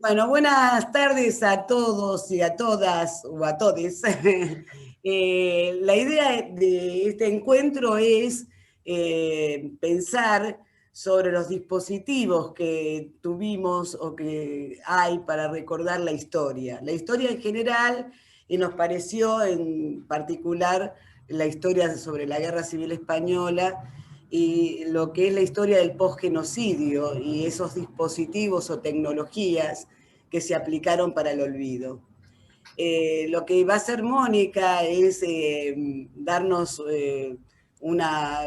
Bueno, buenas tardes a todos y a todas, o a todes. La idea de este encuentro es pensar sobre los dispositivos que tuvimos o que hay para recordar la historia. La historia en general, y nos pareció en particular la historia sobre la Guerra Civil Española, y lo que es la historia del posgenocidio y esos dispositivos o tecnologías que se aplicaron para el olvido. Lo que va a hacer Mónica es darnos una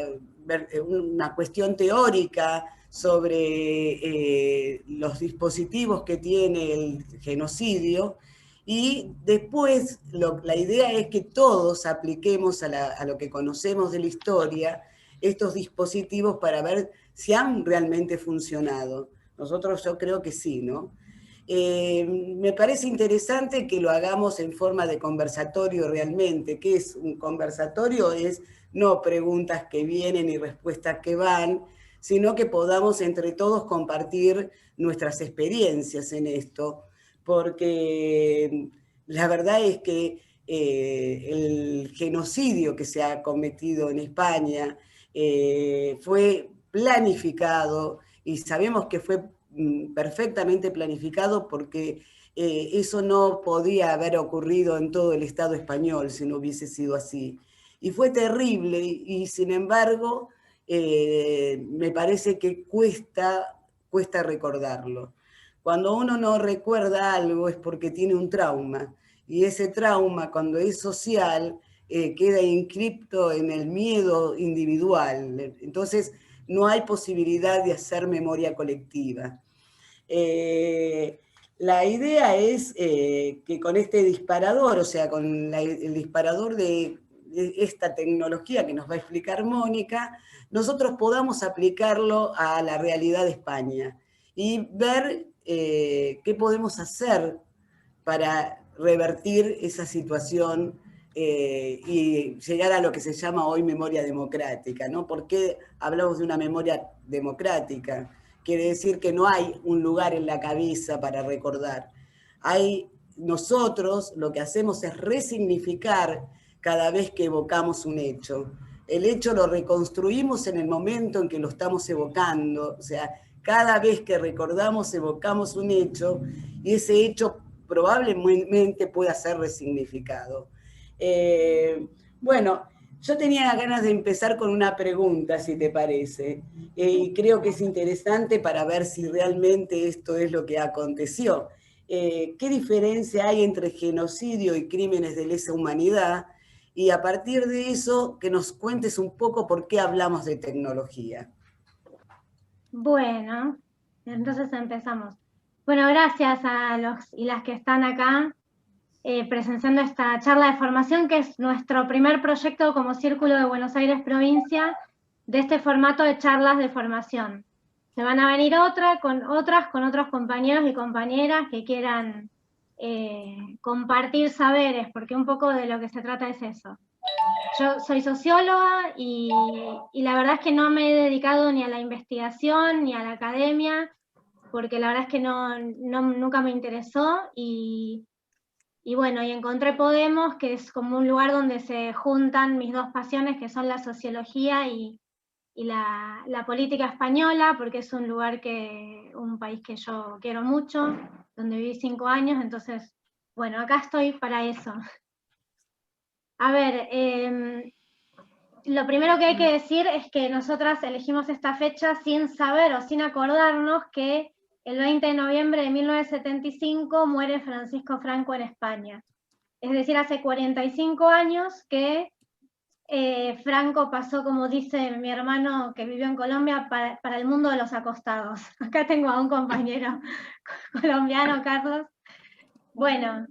cuestión teórica sobre los dispositivos que tiene el genocidio, y después la idea es que todos apliquemos a lo que conocemos de la historia estos dispositivos para ver si han realmente funcionado. Nosotros yo creo que sí, ¿no? Me parece interesante que lo hagamos en forma de conversatorio realmente. ¿Qué es un conversatorio? Es no preguntas que vienen y respuestas que van, sino que podamos entre todos compartir nuestras experiencias en esto, porque la verdad es que el genocidio que se ha cometido en España fue planificado, y sabemos que fue perfectamente planificado porque eso no podía haber ocurrido en todo el Estado español si no hubiese sido así. Y fue terrible, y sin embargo me parece que cuesta recordarlo. Cuando uno no recuerda algo es porque tiene un trauma, y ese trauma, cuando es social, queda inscripto en el miedo individual. Entonces no hay posibilidad de hacer memoria colectiva. Eh, la idea es que con este disparador, o sea, con el disparador de esta tecnología que nos va a explicar Mónica, nosotros podamos aplicarlo a la realidad de España y ver qué podemos hacer para revertir esa situación y llegar a lo que se llama hoy memoria democrática, ¿no? ¿Por qué hablamos de una memoria democrática? Quiere decir que no hay un lugar en la cabeza para recordar. Nosotros lo que hacemos es resignificar cada vez que evocamos un hecho. El hecho lo reconstruimos en el momento en que lo estamos evocando, o sea, cada vez que recordamos, evocamos un hecho, y ese hecho probablemente pueda ser resignificado. Bueno, yo tenía ganas de empezar con una pregunta, si te parece, y creo que es interesante para ver si realmente esto es lo que aconteció. ¿Qué diferencia hay entre genocidio y crímenes de lesa humanidad? Y a partir de eso, que nos cuentes un poco por qué hablamos de tecnología. Bueno, entonces empezamos. Bueno, gracias a los y las que están acá presenciando esta charla de formación, que es nuestro primer proyecto como Círculo de Buenos Aires Provincia de este formato de charlas de formación. Se van a venir con otros compañeros y compañeras que quieran compartir saberes, porque un poco de lo que se trata es eso. Yo soy socióloga y la verdad es que no me he dedicado ni a la investigación ni a la academia, porque la verdad es que nunca me interesó, y bueno, y encontré Podemos, que es como un lugar donde se juntan mis dos pasiones, que son la sociología y la política española, porque es un país que yo quiero mucho, donde viví 5 años, entonces, bueno, acá estoy para eso. A ver, lo primero que hay que decir es que nosotras elegimos esta fecha sin saber o sin acordarnos que el 20 de noviembre de 1975 muere Francisco Franco en España. Es decir, hace 45 años que Franco pasó, como dice mi hermano que vivió en Colombia, para el mundo de los acostados. Acá tengo a un compañero colombiano, Carlos. Bueno,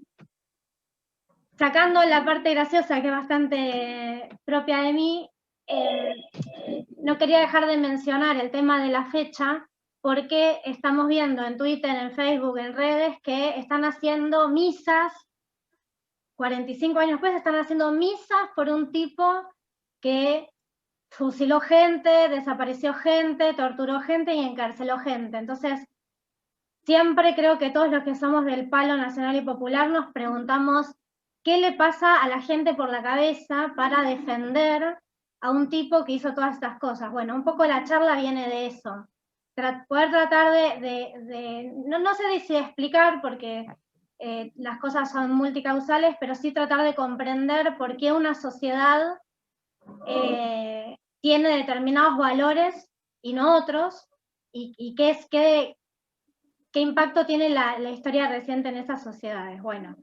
sacando la parte graciosa, que es bastante propia de mí, no quería dejar de mencionar el tema de la fecha, porque estamos viendo en Twitter, en Facebook, en redes, que están haciendo misas, 45 años después, están haciendo misas por un tipo que fusiló gente, desapareció gente, torturó gente y encarceló gente. Entonces, siempre creo que todos los que somos del palo nacional y popular nos preguntamos qué le pasa a la gente por la cabeza para defender a un tipo que hizo todas estas cosas. Bueno, un poco la charla viene de eso. Poder tratar no sé si explicar, porque las cosas son multicausales, pero sí tratar de comprender por qué una sociedad tiene determinados valores y no otros, y qué impacto tiene la historia reciente en esas sociedades. Bueno,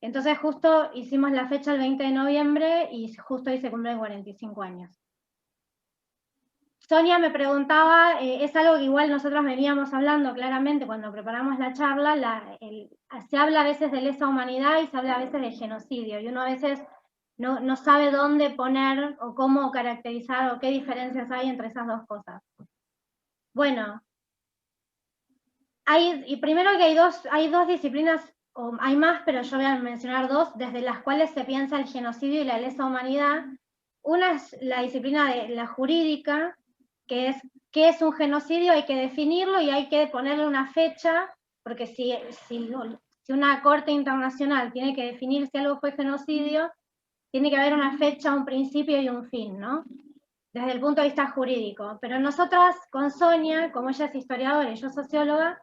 entonces justo hicimos la fecha el 20 de noviembre y justo hoy se cumplen 45 años. Sonia me preguntaba, es algo que igual nosotros veníamos hablando claramente cuando preparamos la charla, se habla a veces de lesa humanidad y se habla a veces de genocidio, y uno a veces no sabe dónde poner o cómo caracterizar o qué diferencias hay entre esas dos cosas. Bueno, primero que hay dos disciplinas, o hay más, pero yo voy a mencionar dos, desde las cuales se piensa el genocidio y la lesa humanidad. Una es la disciplina de la jurídica, que es qué es un genocidio, hay que definirlo y hay que ponerle una fecha, porque si una corte internacional tiene que definir si algo fue genocidio, tiene que haber una fecha, un principio y un fin, ¿no? Desde el punto de vista jurídico. Pero nosotras, con Sonia, como ella es historiadora y yo socióloga,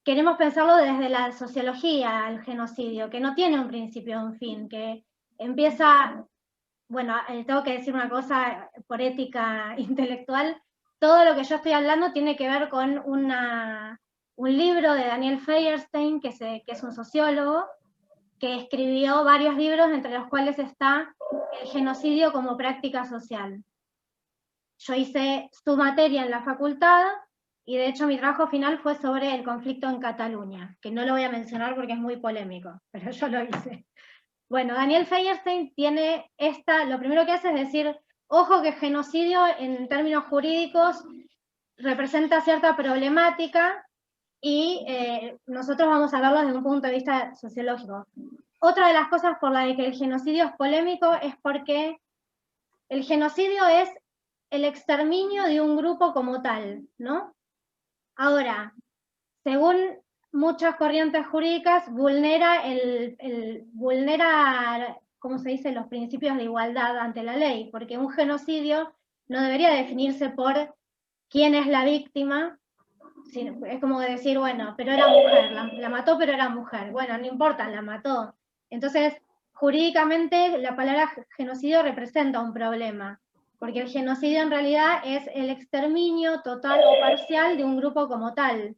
queremos pensarlo desde la sociología, el genocidio, que no tiene un principio o un fin, que empieza, bueno, tengo que decir una cosa por ética intelectual, todo lo que yo estoy hablando tiene que ver con un libro de Daniel Feierstein, que es un sociólogo, que escribió varios libros, entre los cuales está El genocidio como práctica social. Yo hice su materia en la facultad, y de hecho mi trabajo final fue sobre el conflicto en Cataluña, que no lo voy a mencionar porque es muy polémico, pero yo lo hice. Bueno, Daniel Feierstein tiene lo primero que hace es decir, ojo que genocidio en términos jurídicos representa cierta problemática y nosotros vamos a verlo desde un punto de vista sociológico. Otra de las cosas por la que el genocidio es polémico es porque el genocidio es el exterminio de un grupo como tal, ¿no? Ahora, según muchas corrientes jurídicas, vulnera, ¿cómo se dice?, los principios de igualdad ante la ley, porque un genocidio no debería definirse por quién es la víctima, es como decir, bueno, pero era mujer, la mató pero era mujer, bueno, no importa, la mató. Entonces, jurídicamente la palabra genocidio representa un problema, porque el genocidio en realidad es el exterminio total o parcial de un grupo como tal.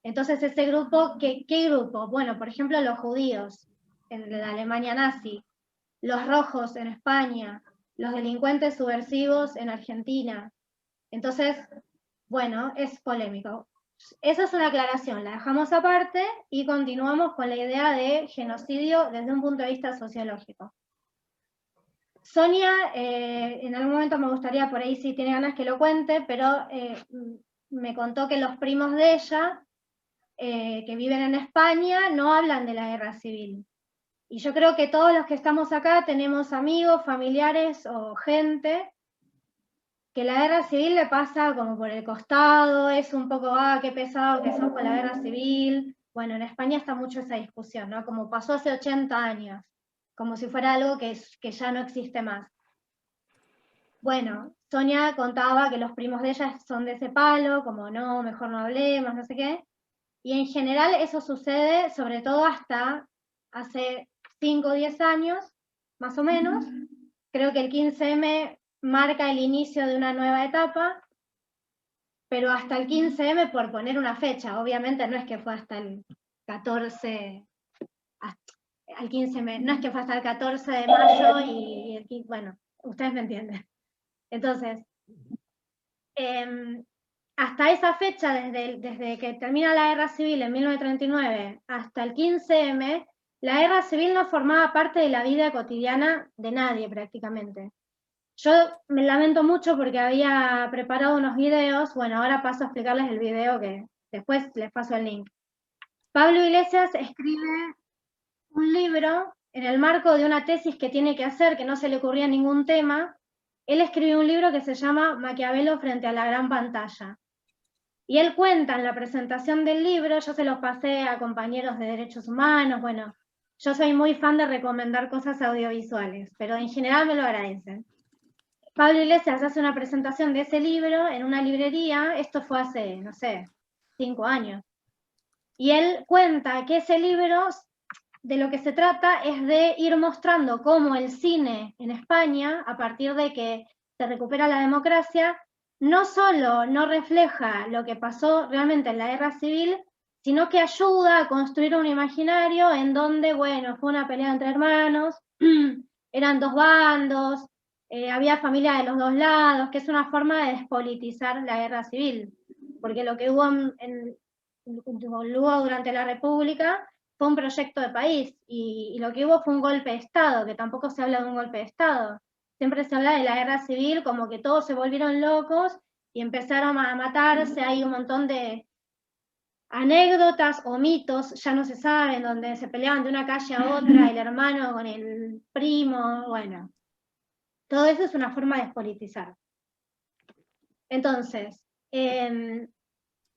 Entonces ese grupo, ¿qué grupo? Bueno, por ejemplo, los judíos en la Alemania nazi, los rojos en España, los delincuentes subversivos en Argentina. Entonces, bueno, es polémico. Esa es una aclaración, la dejamos aparte y continuamos con la idea de genocidio desde un punto de vista sociológico. Sonia, en algún momento me gustaría, por ahí si tiene ganas que lo cuente, pero me contó que los primos de ella, que viven en España, no hablan de la guerra civil. Y yo creo que todos los que estamos acá tenemos amigos, familiares o gente que la guerra civil le pasa como por el costado, es un poco, qué pesado que son con la guerra civil. Bueno, en España está mucho esa discusión, ¿no? Como pasó hace 80 años, como si fuera algo que ya no existe más. Bueno, Sonia contaba que los primos de ella son de ese palo, como no, mejor no hablemos, no sé qué. Y en general eso sucede sobre todo hasta hace 5 o 10 años, más o menos. Creo que el 15M marca el inicio de una nueva etapa, pero hasta el 15M, por poner una fecha, obviamente no es que fue hasta el 14, al 15M, no es que fue hasta el 14 de mayo y el 15, bueno, ustedes me entienden. Entonces, hasta esa fecha, desde que termina la guerra civil en 1939 hasta el 15M, la guerra civil no formaba parte de la vida cotidiana de nadie prácticamente. Yo me lamento mucho porque había preparado unos videos, bueno, ahora paso a explicarles el video que después les paso el link. Pablo Iglesias escribe un libro en el marco de una tesis que tiene que hacer, que no se le ocurría ningún tema. Él escribió un libro que se llama Maquiavelo frente a la gran pantalla. Y él cuenta en la presentación del libro, yo se los pasé a compañeros de derechos humanos, bueno, yo soy muy fan de recomendar cosas audiovisuales, pero en general me lo agradecen. Pablo Iglesias hace una presentación de ese libro en una librería, esto fue hace, no sé, 5 años. Y él cuenta que ese libro, de lo que se trata, es de ir mostrando cómo el cine en España, a partir de que se recupera la democracia, no solo no refleja lo que pasó realmente en la guerra civil, sino que ayuda a construir un imaginario en donde, bueno, fue una pelea entre hermanos, eran dos bandos, había familia de los dos lados, que es una forma de despolitizar la guerra civil, porque lo que hubo durante la República fue un proyecto de país, y lo que hubo fue un golpe de Estado, que tampoco se habla de un golpe de Estado. Siempre se habla de la guerra civil como que todos se volvieron locos y empezaron a matarse. Hay un montón de anécdotas o mitos, ya no se saben, donde se peleaban de una calle a otra, el hermano con el primo, bueno. Todo eso es una forma de despolitizar. Entonces,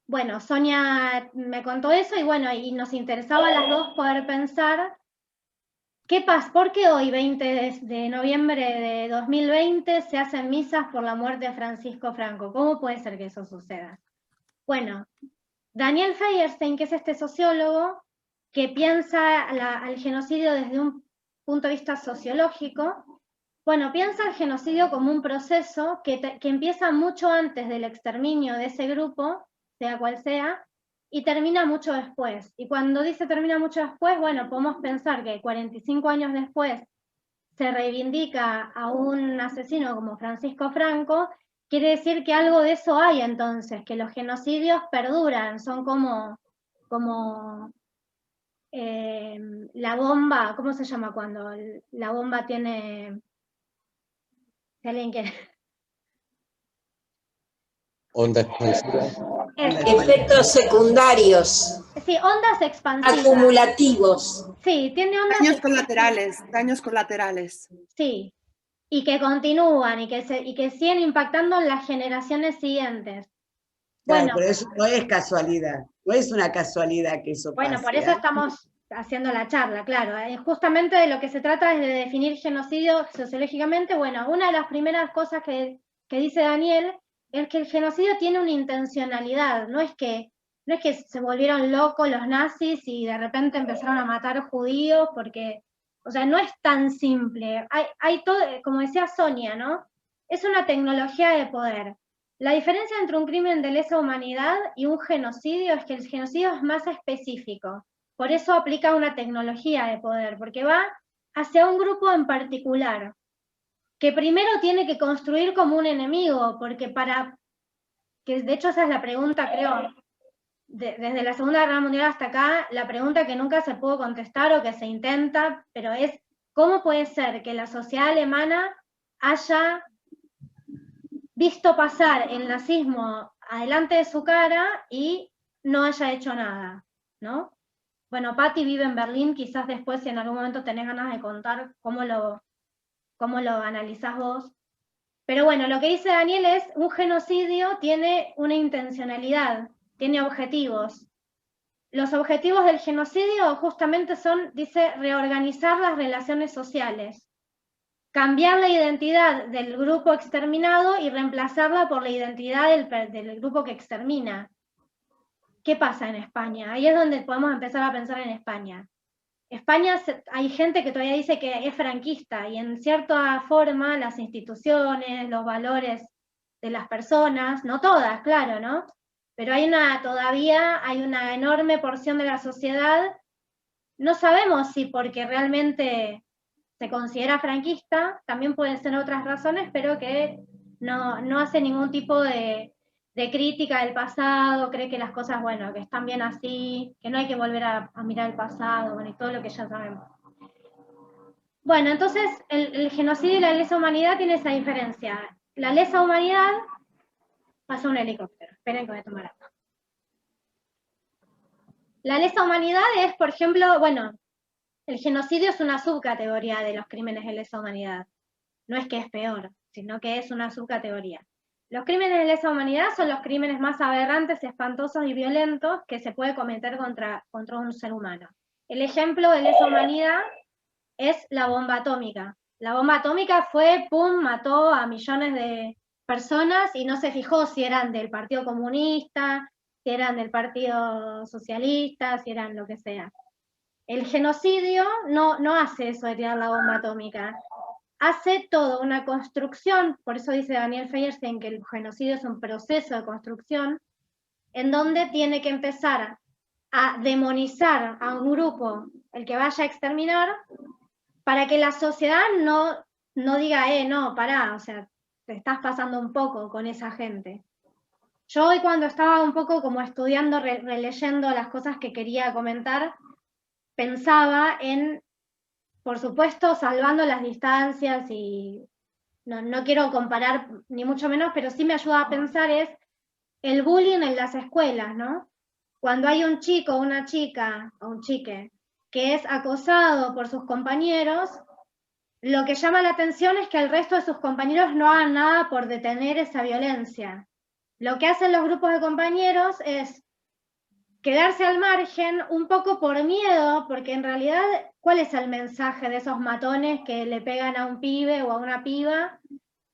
bueno, Sonia me contó eso y bueno, y nos interesaba a las dos poder pensar qué pasa, ¿por qué hoy, 20 de noviembre de 2020, se hacen misas por la muerte de Francisco Franco? ¿Cómo puede ser que eso suceda? Bueno, Daniel Feierstein, que es este sociólogo que piensa al genocidio desde un punto de vista sociológico, bueno, piensa el genocidio como un proceso que empieza mucho antes del exterminio de ese grupo, sea cual sea, y termina mucho después. Y cuando dice termina mucho después, bueno, podemos pensar que 45 años después se reivindica a un asesino como Francisco Franco, quiere decir que algo de eso hay entonces, que los genocidios perduran, son como la bomba, ¿cómo se llama cuando la bomba tiene... Si alguien quiere... Onda expansiva. Efectos secundarios. Sí, ondas expansivas. Acumulativos. Sí, tiene ondas daños colaterales. Sí, y que continúan y que siguen impactando en las generaciones siguientes. Claro, Bueno, pero eso no es casualidad, no es una casualidad que eso pase. Bueno, por eso estamos haciendo la charla, claro. Justamente de lo que se trata es de definir genocidio sociológicamente. Bueno, una de las primeras cosas que dice Daniel es que el genocidio tiene una intencionalidad, no es que se volvieron locos los nazis y de repente empezaron a matar judíos, porque, o sea, no es tan simple. Hay todo, como decía Sonia, ¿no? Es una tecnología de poder. La diferencia entre un crimen de lesa humanidad y un genocidio es que el genocidio es más específico. Por eso aplica una tecnología de poder, porque va hacia un grupo en particular, que primero tiene que construir como un enemigo, porque que de hecho esa es la pregunta, creo, desde la Segunda Guerra Mundial hasta acá, la pregunta que nunca se pudo contestar o que se intenta, pero es, ¿cómo puede ser que la sociedad alemana haya visto pasar el nazismo adelante de su cara y no haya hecho nada, ¿no? Bueno, Patti vive en Berlín, quizás después si en algún momento tenés ganas de contar cómo lo analizás vos. Pero bueno, lo que dice Daniel es, un genocidio tiene una intencionalidad, tiene objetivos. Los objetivos del genocidio justamente son, dice, reorganizar las relaciones sociales, cambiar la identidad del grupo exterminado y reemplazarla por la identidad del grupo que extermina. ¿Qué pasa en España? Ahí es donde podemos empezar a pensar en España. España, hay gente que todavía dice que es franquista, y en cierta forma las instituciones, los valores de las personas, no todas, claro, ¿no? Pero todavía hay una enorme porción de la sociedad, no sabemos si porque realmente se considera franquista, también pueden ser otras razones, pero que no hace ningún tipo de crítica del pasado, cree que las cosas, bueno, que están bien así, que no hay que volver a mirar el pasado, bueno, y todo lo que ya sabemos. Bueno, entonces el genocidio y la lesa humanidad tiene esa diferencia. La lesa humanidad, pasa un helicóptero, esperen que voy a tomar agua. La lesa humanidad es, por ejemplo, bueno, el genocidio es una subcategoría de los crímenes de lesa humanidad. No es que es peor, sino que es una subcategoría. Los crímenes de lesa humanidad son los crímenes más aberrantes, espantosos y violentos que se puede cometer contra un ser humano. El ejemplo de lesa humanidad es la bomba atómica. La bomba atómica fue, pum, mató a millones de personas y no se fijó si eran del Partido Comunista, si eran del Partido Socialista, si eran lo que sea. El genocidio no hace eso de tirar la bomba atómica. Hace toda una construcción, por eso dice Daniel Feierstein que el genocidio es un proceso de construcción, en donde tiene que empezar a demonizar a un grupo, el que vaya a exterminar, para que la sociedad no diga, no, pará, o sea, te estás pasando un poco con esa gente. Yo hoy cuando estaba un poco como estudiando, releyendo las cosas que quería comentar, pensaba en, por supuesto, salvando las distancias y no quiero comparar ni mucho menos, pero sí me ayuda a pensar es el bullying en las escuelas, ¿no? Cuando hay un chico, una chica o un chique que es acosado por sus compañeros, lo que llama la atención es que el resto de sus compañeros no hagan nada por detener esa violencia. Lo que hacen los grupos de compañeros es quedarse al margen un poco por miedo, porque en realidad, ¿cuál es el mensaje de esos matones que le pegan a un pibe o a una piba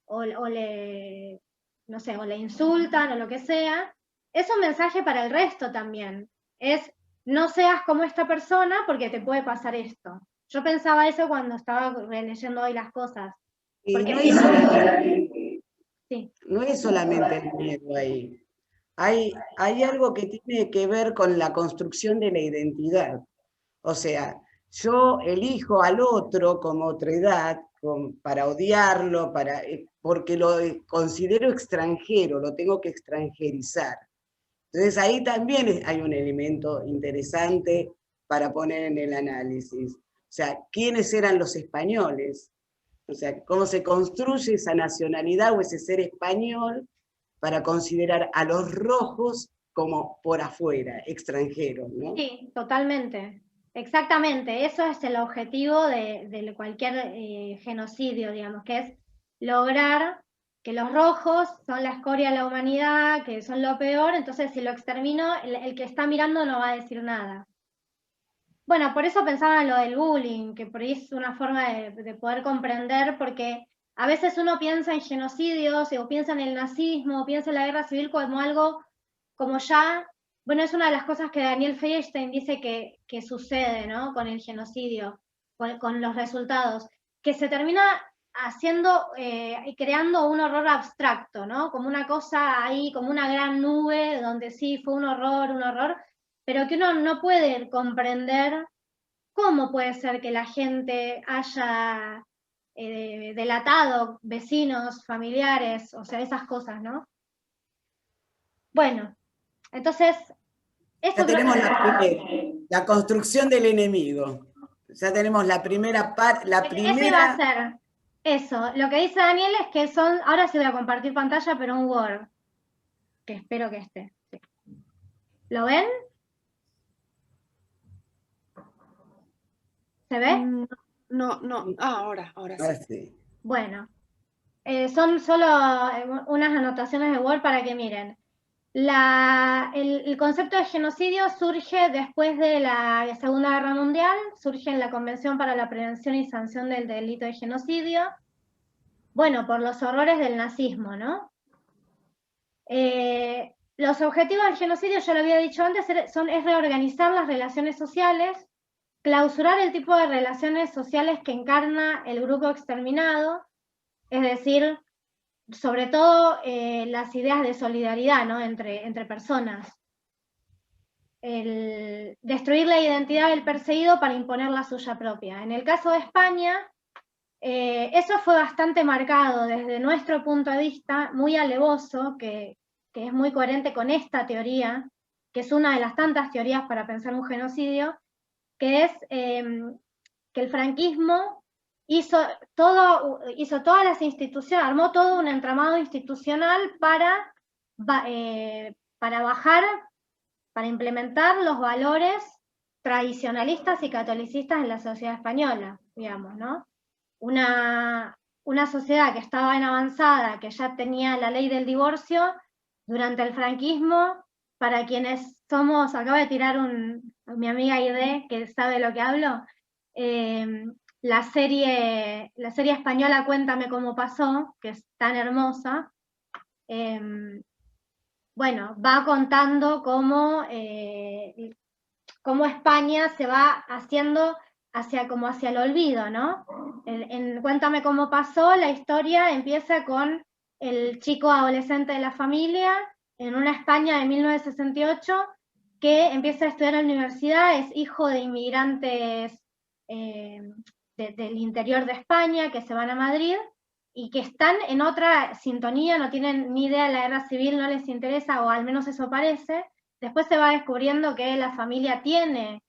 o le, no sé, o le insultan o lo que sea? Es un mensaje para el resto también. Es, no seas como esta persona porque te puede pasar esto. Yo pensaba eso cuando estaba releyendo hoy las cosas. Porque no es solamente el miedo ahí. Hay algo que tiene que ver con la construcción de la identidad. O sea, yo elijo al otro como otra edad para odiarlo, porque lo considero extranjero, lo tengo que extranjerizar. Entonces ahí también hay un elemento interesante para poner en el análisis. O sea, ¿quiénes eran los españoles? O sea, cómo se construye esa nacionalidad o ese ser español para considerar a los rojos como por afuera, extranjeros, ¿no? Sí, totalmente. Exactamente, eso es el objetivo de cualquier genocidio, digamos, que es lograr que los rojos son la escoria de la humanidad, que son lo peor, entonces si lo extermino, el que está mirando no va a decir nada. Bueno, por eso pensaba en lo del bullying, que por ahí es una forma de poder comprender, porque a veces uno piensa en genocidios, o piensa en el nazismo, o piensa en la guerra civil como algo, como ya, bueno, es una de las cosas que Daniel Feierstein dice que sucede, ¿no? Con el genocidio, con los resultados, que se termina haciendo y creando un horror abstracto, ¿no? Como una cosa ahí, como una gran nube, donde sí fue un horror, pero que uno no puede comprender cómo puede ser que la gente haya delatado vecinos, familiares, o sea, esas cosas, ¿no? Bueno, entonces, Ya eso tenemos la construcción del enemigo. Ya tenemos la primera parte, ese iba a ser eso. Lo que dice Daniel es que son, ahora sí voy a compartir pantalla, pero un Word, que espero que esté. Sí. ¿Lo ven? ¿Se ve? No. Ahora sí. sí. Bueno, son solo unas anotaciones de Word para que miren. El concepto de genocidio surge después de la Segunda Guerra Mundial, surge en la Convención para la Prevención y Sanción del Delito de Genocidio, bueno, por los horrores del nazismo, ¿no? Los objetivos del genocidio, ya lo había dicho antes, es reorganizar las relaciones sociales, clausurar el tipo de relaciones sociales que encarna el grupo exterminado, es decir, sobre todo las ideas de solidaridad, ¿no? entre personas. Destruir la identidad del perseguido para imponer la suya propia. En el caso de España, eso fue bastante marcado desde nuestro punto de vista, muy alevoso, que es muy coherente con esta teoría, que es una de las tantas teorías para pensar un genocidio, que es que el franquismo hizo todas las instituciones, armó todo un entramado institucional para bajar, para implementar los valores tradicionalistas y catolicistas en la sociedad española, digamos, ¿no? una sociedad que estaba en avanzada, que ya tenía la ley del divorcio, durante el franquismo, para quienes somos, acaba de tirar mi amiga Aide, que sabe lo que hablo, la serie española Cuéntame cómo pasó, que es tan hermosa, bueno, va contando cómo España se va haciendo hacia el olvido, ¿no? En Cuéntame cómo pasó, la historia empieza con el chico adolescente de la familia en una España de 1968 que empieza a estudiar en la universidad, es hijo de inmigrantes del interior de España que se van a Madrid y que están en otra sintonía, no tienen ni idea de la guerra civil, no les interesa, o al menos eso parece. Después se va descubriendo que la familia tiene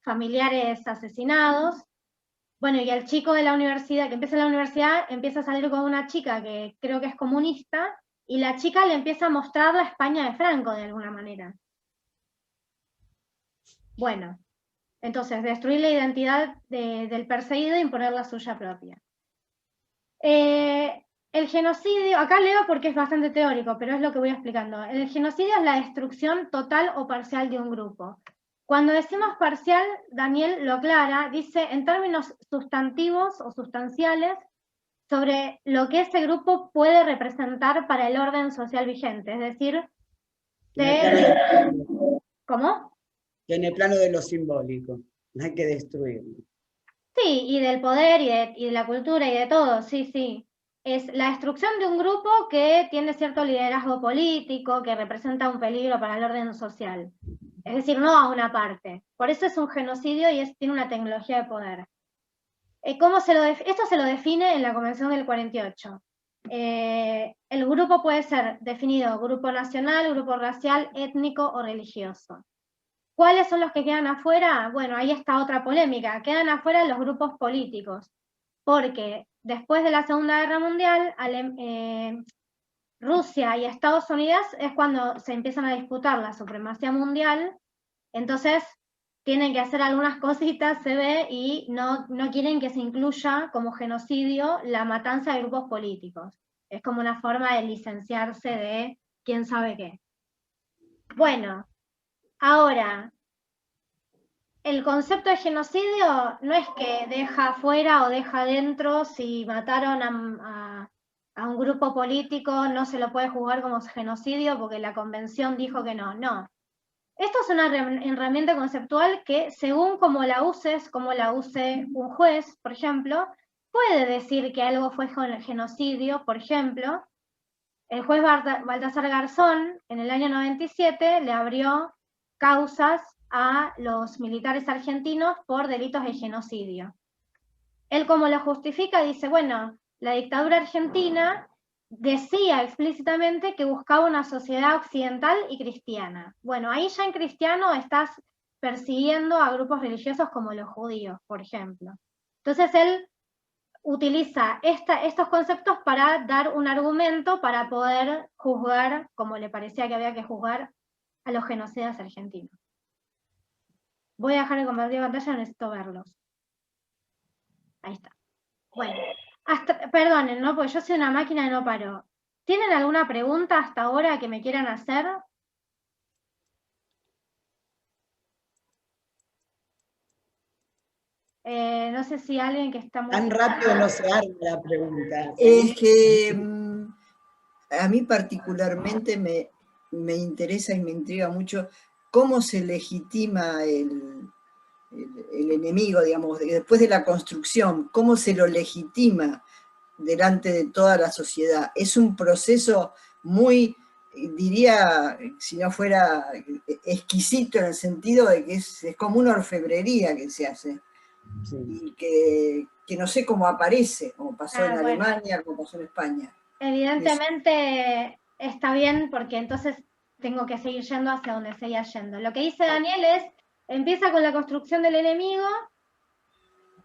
familiares asesinados. Bueno, y el chico de la universidad, que empieza en la universidad, empieza a salir con una chica que creo que es comunista, y la chica le empieza a mostrar la España de Franco de alguna manera. Bueno, entonces destruir la identidad del perseguido e imponer la suya propia. El genocidio, acá leo porque es bastante teórico, pero es lo que voy explicando. El genocidio es la destrucción total o parcial de un grupo. Cuando decimos parcial, Daniel lo aclara, dice en términos sustantivos o sustanciales sobre lo que ese grupo puede representar para el orden social vigente, es decir, ¿cómo? En el plano de lo simbólico, no hay que destruirlo. Sí, y del poder y de la cultura y de todo, sí, sí. Es la destrucción de un grupo que tiene cierto liderazgo político, que representa un peligro para el orden social. Es decir, no a una parte. Por eso es un genocidio y tiene una tecnología de poder. Esto se lo define en la Convención del 48. El grupo puede ser definido grupo nacional, grupo racial, étnico o religioso. ¿Cuáles son los que quedan afuera? Bueno, ahí está otra polémica. Quedan afuera los grupos políticos, porque después de la Segunda Guerra Mundial, Rusia y Estados Unidos es cuando se empiezan a disputar la supremacía mundial, entonces tienen que hacer algunas cositas, se ve, y no quieren que se incluya como genocidio la matanza de grupos políticos. Es como una forma de licenciarse de quién sabe qué. Bueno, ahora, el concepto de genocidio no es que deja afuera o deja dentro si mataron a un grupo político, no se lo puede juzgar como genocidio porque la convención dijo que no. No. Esto es una herramienta conceptual que, según cómo la uses, como la use un juez, por ejemplo, puede decir que algo fue genocidio. Por ejemplo, el juez Baltasar Garzón, en el año 97, le abrió causas a los militares argentinos por delitos de genocidio. Él, como lo justifica, dice, bueno, la dictadura argentina decía explícitamente que buscaba una sociedad occidental y cristiana. Bueno, ahí ya en cristiano estás persiguiendo a grupos religiosos como los judíos, por ejemplo. Entonces él utiliza estos conceptos para dar un argumento para poder juzgar, como le parecía que había que juzgar, a los genocidas argentinos. Voy a dejar de compartir pantalla, necesito verlos. Ahí está. Bueno, perdonen, ¿no? Porque yo soy una máquina y no paro. ¿Tienen alguna pregunta hasta ahora que me quieran hacer? No sé si alguien que está muy... Tan rápido no se arma la pregunta. Es que a mí particularmente me interesa y me intriga mucho cómo se legitima el enemigo, digamos, después de la construcción, cómo se lo legitima delante de toda la sociedad. Es un proceso muy, diría, si no fuera exquisito en el sentido de que es como una orfebrería que se hace. Sí. Y que no sé cómo aparece, como pasó en Alemania, como pasó en España. Evidentemente está bien, porque entonces tengo que seguir yendo hacia donde seguía yendo. Lo que dice Daniel es, empieza con la construcción del enemigo,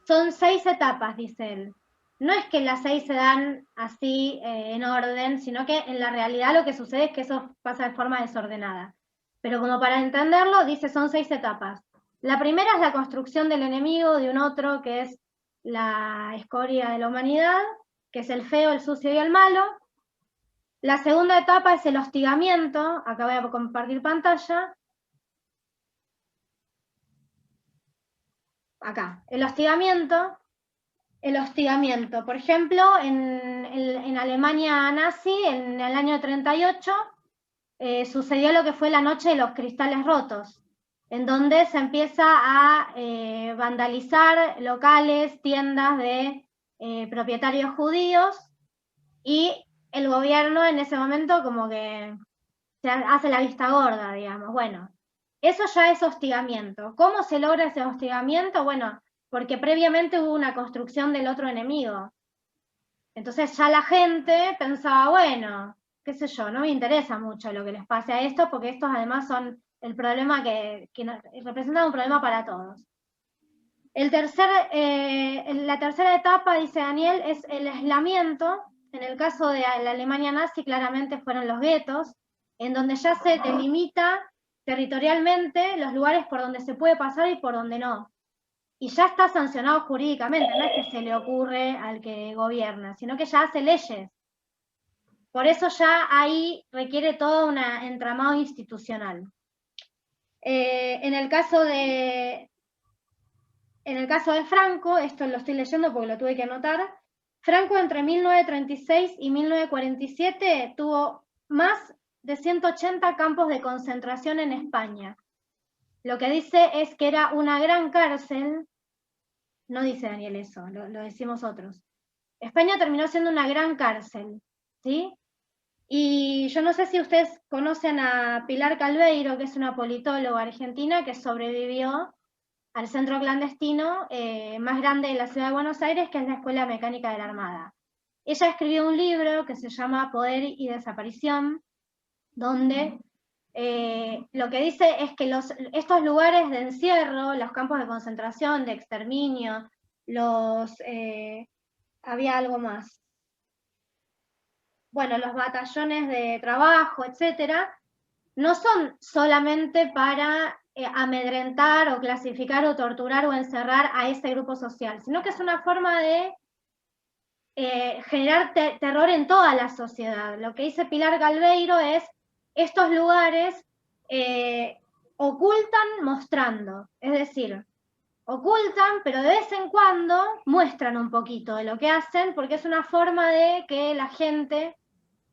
son 6 etapas, dice él. No es que las 6 se dan así en orden, sino que en la realidad lo que sucede es que eso pasa de forma desordenada. Pero como para entenderlo, dice son 6 etapas. La primera es la construcción del enemigo, de un otro, que es la escoria de la humanidad, que es el feo, el sucio y el malo. La segunda etapa es el hostigamiento, acá voy a compartir pantalla. Acá, el hostigamiento. Por ejemplo, en Alemania nazi, en el año 38, sucedió lo que fue la noche de los cristales rotos, en donde se empieza a vandalizar locales, tiendas de propietarios judíos, y el gobierno en ese momento como que se hace la vista gorda, digamos. Bueno, eso ya es hostigamiento. ¿Cómo se logra ese hostigamiento? Bueno, porque previamente hubo una construcción del otro enemigo. Entonces ya la gente pensaba, bueno, qué sé yo, no me interesa mucho lo que les pase a estos, porque estos además son el problema que representan un problema para todos. La tercera etapa, dice Daniel, es el aislamiento. En el caso de la Alemania nazi, claramente fueron los guetos, en donde ya se delimita territorialmente los lugares por donde se puede pasar y por donde no. Y ya está sancionado jurídicamente, no es que se le ocurre al que gobierna, sino que ya hace leyes. Por eso ya ahí requiere todo un entramado institucional. En el caso de Franco, esto lo estoy leyendo porque lo tuve que anotar, Franco entre 1936 y 1947 tuvo más de 180 campos de concentración en España. Lo que dice es que era una gran cárcel, no dice Daniel eso, lo decimos otros. España terminó siendo una gran cárcel, ¿sí? Y yo no sé si ustedes conocen a Pilar Calveiro, que es una politóloga argentina que sobrevivió al centro clandestino más grande de la ciudad de Buenos Aires, que es la Escuela Mecánica de la Armada. Ella escribió un libro que se llama Poder y Desaparición, donde lo que dice es que estos lugares de encierro, los campos de concentración, de exterminio, había algo más. Bueno, los batallones de trabajo, etcétera, no son solamente para amedrentar o clasificar o torturar o encerrar a ese grupo social, sino que es una forma de generar terror en toda la sociedad. Lo que dice Pilar Calveiro es, estos lugares ocultan mostrando, es decir, ocultan, pero de vez en cuando muestran un poquito de lo que hacen, porque es una forma de que la gente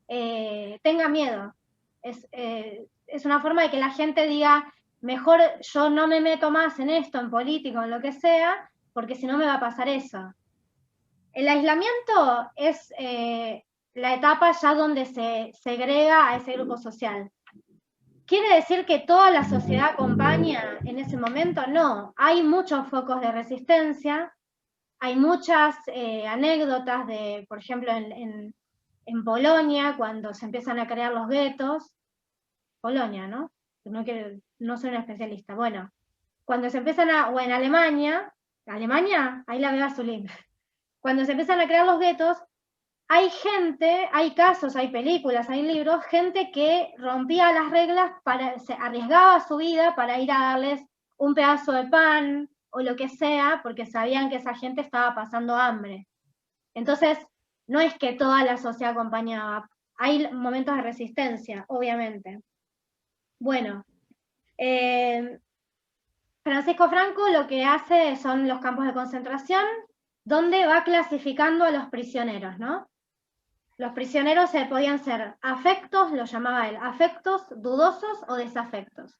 tenga miedo. Es una forma de que la gente diga, mejor yo no me meto más en esto, en político, en lo que sea, porque si no me va a pasar eso. El aislamiento es la etapa ya donde se segrega a ese grupo social. ¿Quiere decir que toda la sociedad acompaña en ese momento? No, hay muchos focos de resistencia, hay muchas anécdotas de, por ejemplo, en Polonia, cuando se empiezan a crear los guetos, Polonia, ¿no? No soy una especialista. Bueno, cuando se empiezan o en Alemania, ahí la veo a Zulín. Cuando se empiezan a crear los guetos, hay gente, hay casos, hay películas, hay libros, gente que rompía las reglas, se arriesgaba su vida para ir a darles un pedazo de pan o lo que sea, porque sabían que esa gente estaba pasando hambre. Entonces, no es que toda la sociedad acompañaba, hay momentos de resistencia, obviamente. Bueno, Francisco Franco lo que hace son los campos de concentración, donde va clasificando a los prisioneros, ¿no? Los prisioneros podían ser afectos, lo llamaba él, afectos, dudosos o desafectos.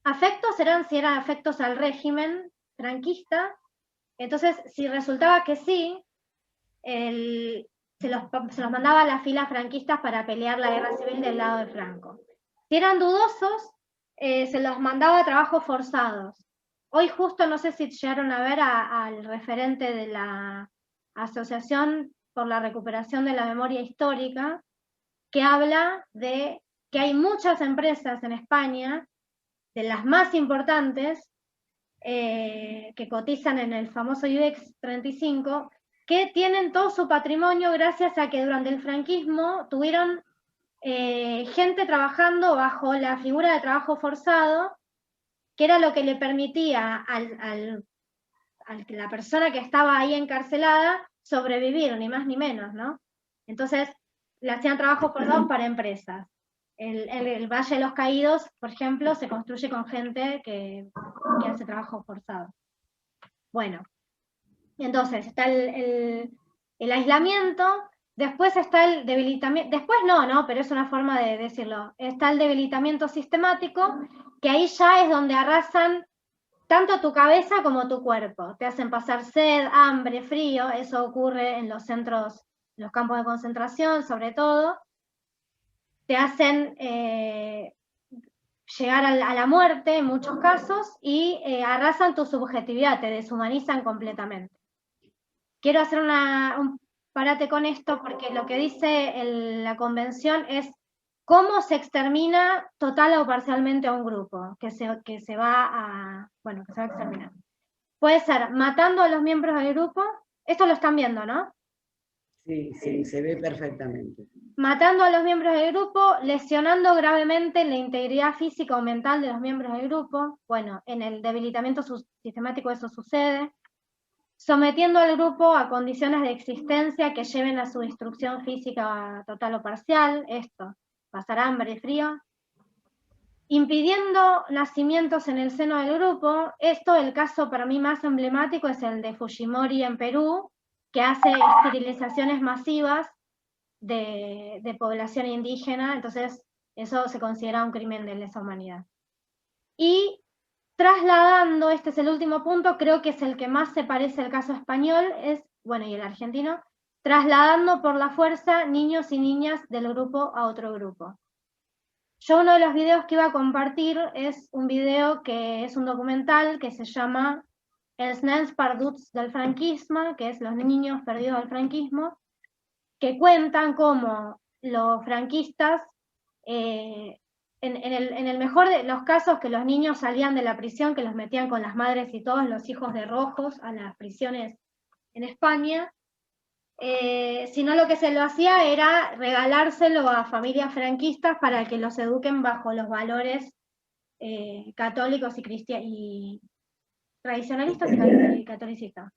Afectos si eran afectos al régimen franquista, entonces si resultaba que sí, se los mandaba a las filas franquistas para pelear la guerra civil del lado de Franco. Si eran dudosos, se los mandaba a trabajos forzados. Hoy justo, no sé si llegaron a ver al referente de la Asociación por la Recuperación de la Memoria Histórica, que habla de que hay muchas empresas en España, de las más importantes, que cotizan en el famoso IBEX 35, que tienen todo su patrimonio gracias a que durante el franquismo tuvieron gente trabajando bajo la figura de trabajo forzado, que era lo que le permitía la persona que estaba ahí encarcelada sobrevivir, ni más ni menos, ¿no? Entonces, le hacían trabajo forzado para empresas. El Valle de los Caídos, por ejemplo, se construye con gente que hace trabajo forzado. Bueno, entonces está el aislamiento, después está el debilitamiento, después no, pero es una forma de decirlo, está el debilitamiento sistemático, que ahí ya es donde arrasan tanto tu cabeza como tu cuerpo, te hacen pasar sed, hambre, frío, eso ocurre en los centros, los campos de concentración sobre todo, te hacen llegar a la muerte en muchos casos y arrasan tu subjetividad, te deshumanizan completamente. Quiero hacer un parate con esto porque lo que dice la convención es cómo se extermina total o parcialmente a un grupo que se va a exterminar. Puede ser matando a los miembros del grupo, esto lo están viendo, ¿no? Sí, sí, se ve perfectamente. Matando a los miembros del grupo, lesionando gravemente la integridad física o mental de los miembros del grupo, bueno, en el debilitamiento sistemático eso sucede, sometiendo al grupo a condiciones de existencia que lleven a su destrucción física total o parcial, esto, pasar hambre y frío, impidiendo nacimientos en el seno del grupo, esto, el caso para mí más emblemático es el de Fujimori en Perú, que hace esterilizaciones masivas de población indígena, entonces eso se considera un crimen de lesa humanidad. Y trasladando, este es el último punto, creo que es el que más se parece al caso español, y el argentino, trasladando por la fuerza niños y niñas del grupo a otro grupo. Yo uno de los videos que iba a compartir es un video que es un documental que se llama Els nens perduts del franquisme, que es los niños perdidos del franquismo, que cuentan cómo los franquistas, en el mejor de los casos, que los niños salían de la prisión, que los metían con las madres y todos los hijos de rojos a las prisiones en España, sino lo que se lo hacía era regalárselo a familias franquistas para que los eduquen bajo los valores católicos y tradicionalistas y catolicistas.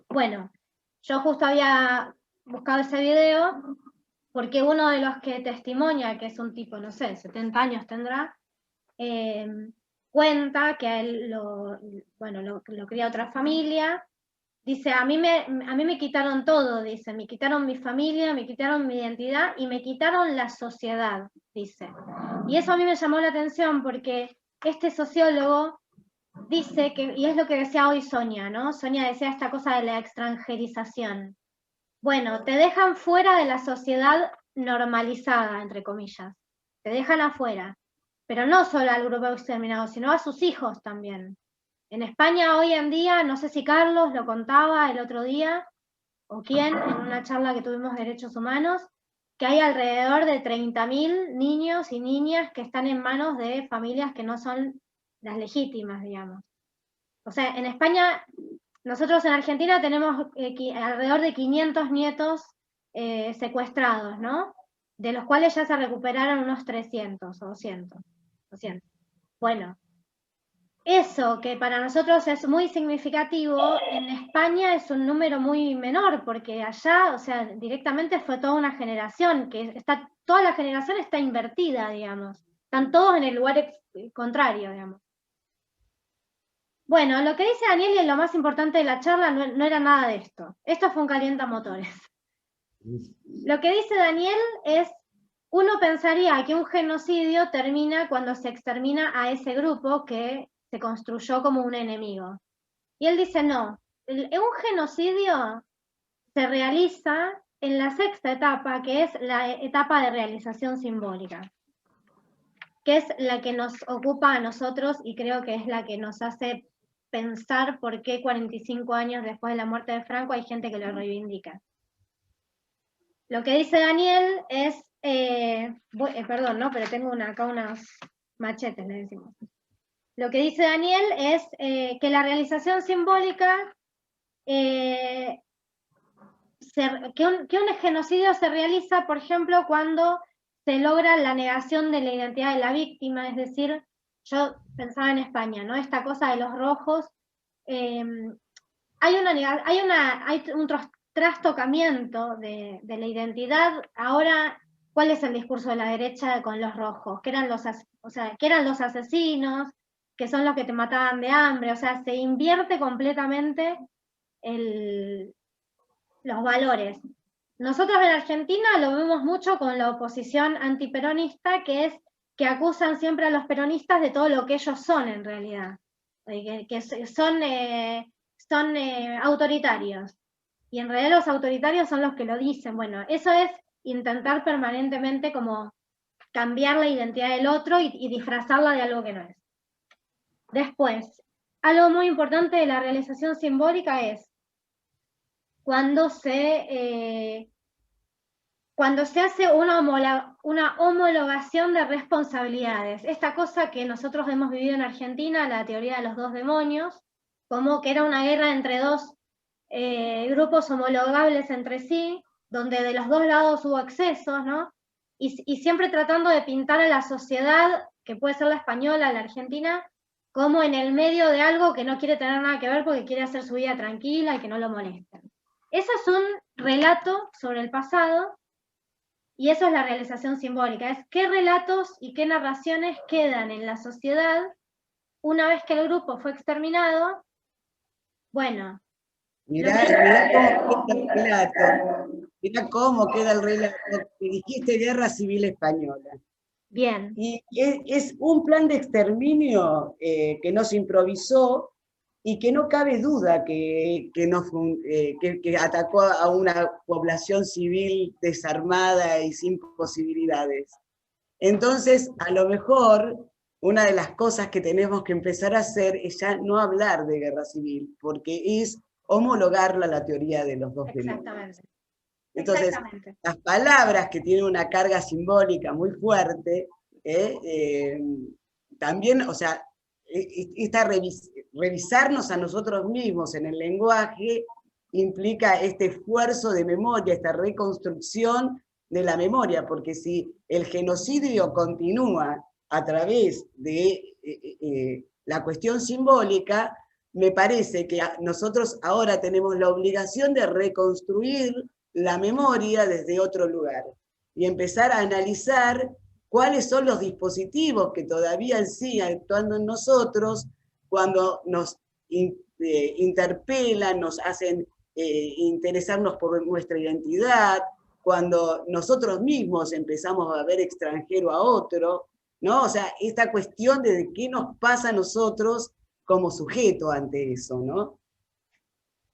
Bueno, yo justo había buscado ese video porque uno de los que testimonia, que es un tipo, no sé, 70 años tendrá, cuenta que a él lo cría otra familia. Dice, a mí me quitaron todo, dice, me quitaron mi familia, me quitaron mi identidad y me quitaron la sociedad, dice. Y eso a mí me llamó la atención porque este sociólogo dice que, y es lo que decía hoy Sonia, ¿no? Sonia decía esta cosa de la extranjerización. Bueno, te dejan fuera de la sociedad normalizada, entre comillas. Te dejan afuera. Pero no solo al grupo exterminado, sino a sus hijos también. En España hoy en día, no sé si Carlos lo contaba el otro día, o quién, en una charla que tuvimos de derechos humanos, que hay alrededor de 30.000 niños y niñas que están en manos de familias que no son las legítimas, digamos. O sea, en España, nosotros en Argentina tenemos alrededor de 500 nietos secuestrados, ¿no? De los cuales ya se recuperaron unos 300 o 200. Bueno, eso que para nosotros es muy significativo, en España es un número muy menor, porque allá, o sea, directamente fue toda una generación, toda la generación está invertida, digamos. Están todos en el lugar contrario, digamos. Bueno, lo que dice Daniel, y lo más importante de la charla, no era nada de esto. Esto fue un calientamotores. Lo que dice Daniel es, uno pensaría que un genocidio termina cuando se extermina a ese grupo que se construyó como un enemigo. Y él dice, no, un genocidio se realiza en la sexta etapa, que es la etapa de realización simbólica, que es la que nos ocupa a nosotros y creo que es la que nos hace pensar por qué 45 años después de la muerte de Franco hay gente que lo reivindica. Lo que dice Daniel es, perdón, ¿no? Pero tengo acá unos machetes, le decimos. Lo que dice Daniel es que la realización simbólica, que un genocidio se realiza, por ejemplo, cuando se logra la negación de la identidad de la víctima, es decir, yo pensaba en España, ¿no? Esta cosa de los rojos. Hay un trastocamiento de la identidad. Ahora, ¿cuál es el discurso de la derecha con los rojos? Que eran que eran los asesinos, que son los que te mataban de hambre. O sea, se invierte completamente los valores. Nosotros en Argentina lo vemos mucho con la oposición antiperonista, que es que acusan siempre a los peronistas de todo lo que ellos son en realidad, que son autoritarios. Y en realidad los autoritarios son los que lo dicen. Bueno, eso es intentar permanentemente como cambiar la identidad del otro y disfrazarla de algo que no es. Después, algo muy importante de la realización simbólica es cuando se hace una homologación de responsabilidades. Esta cosa que nosotros hemos vivido en Argentina, la teoría de los dos demonios, como que era una guerra entre dos grupos homologables entre sí, donde de los dos lados hubo excesos, ¿no? Y siempre tratando de pintar a la sociedad, que puede ser la española, la argentina, como en el medio de algo que no quiere tener nada que ver porque quiere hacer su vida tranquila y que no lo molesten. Eso es un relato sobre el pasado, y eso es la realización simbólica, es qué relatos y qué narraciones quedan en la sociedad una vez que el grupo fue exterminado. Bueno. Mirá cómo queda el relato, que dijiste Guerra Civil Española. Bien. Y es un plan de exterminio que no se improvisó y que no cabe duda que atacó a una población civil desarmada y sin posibilidades. Entonces, a lo mejor, una de las cosas que tenemos que empezar a hacer es ya no hablar de guerra civil, porque es homologarla a la teoría de los dos demonios. Exactamente. Entonces, las palabras que tienen una carga simbólica muy fuerte, también, o sea, revisarnos a nosotros mismos en el lenguaje implica este esfuerzo de memoria, esta reconstrucción de la memoria, porque si el genocidio continúa a través de la cuestión simbólica, me parece que nosotros ahora tenemos la obligación de reconstruir la memoria desde otro lugar y empezar a analizar cuáles son los dispositivos que todavía siguen actuando en nosotros cuando nos interpelan, nos hacen interesarnos por nuestra identidad, cuando nosotros mismos empezamos a ver extranjero a otro, ¿no? O sea, esta cuestión de qué nos pasa a nosotros como sujeto ante eso, ¿no?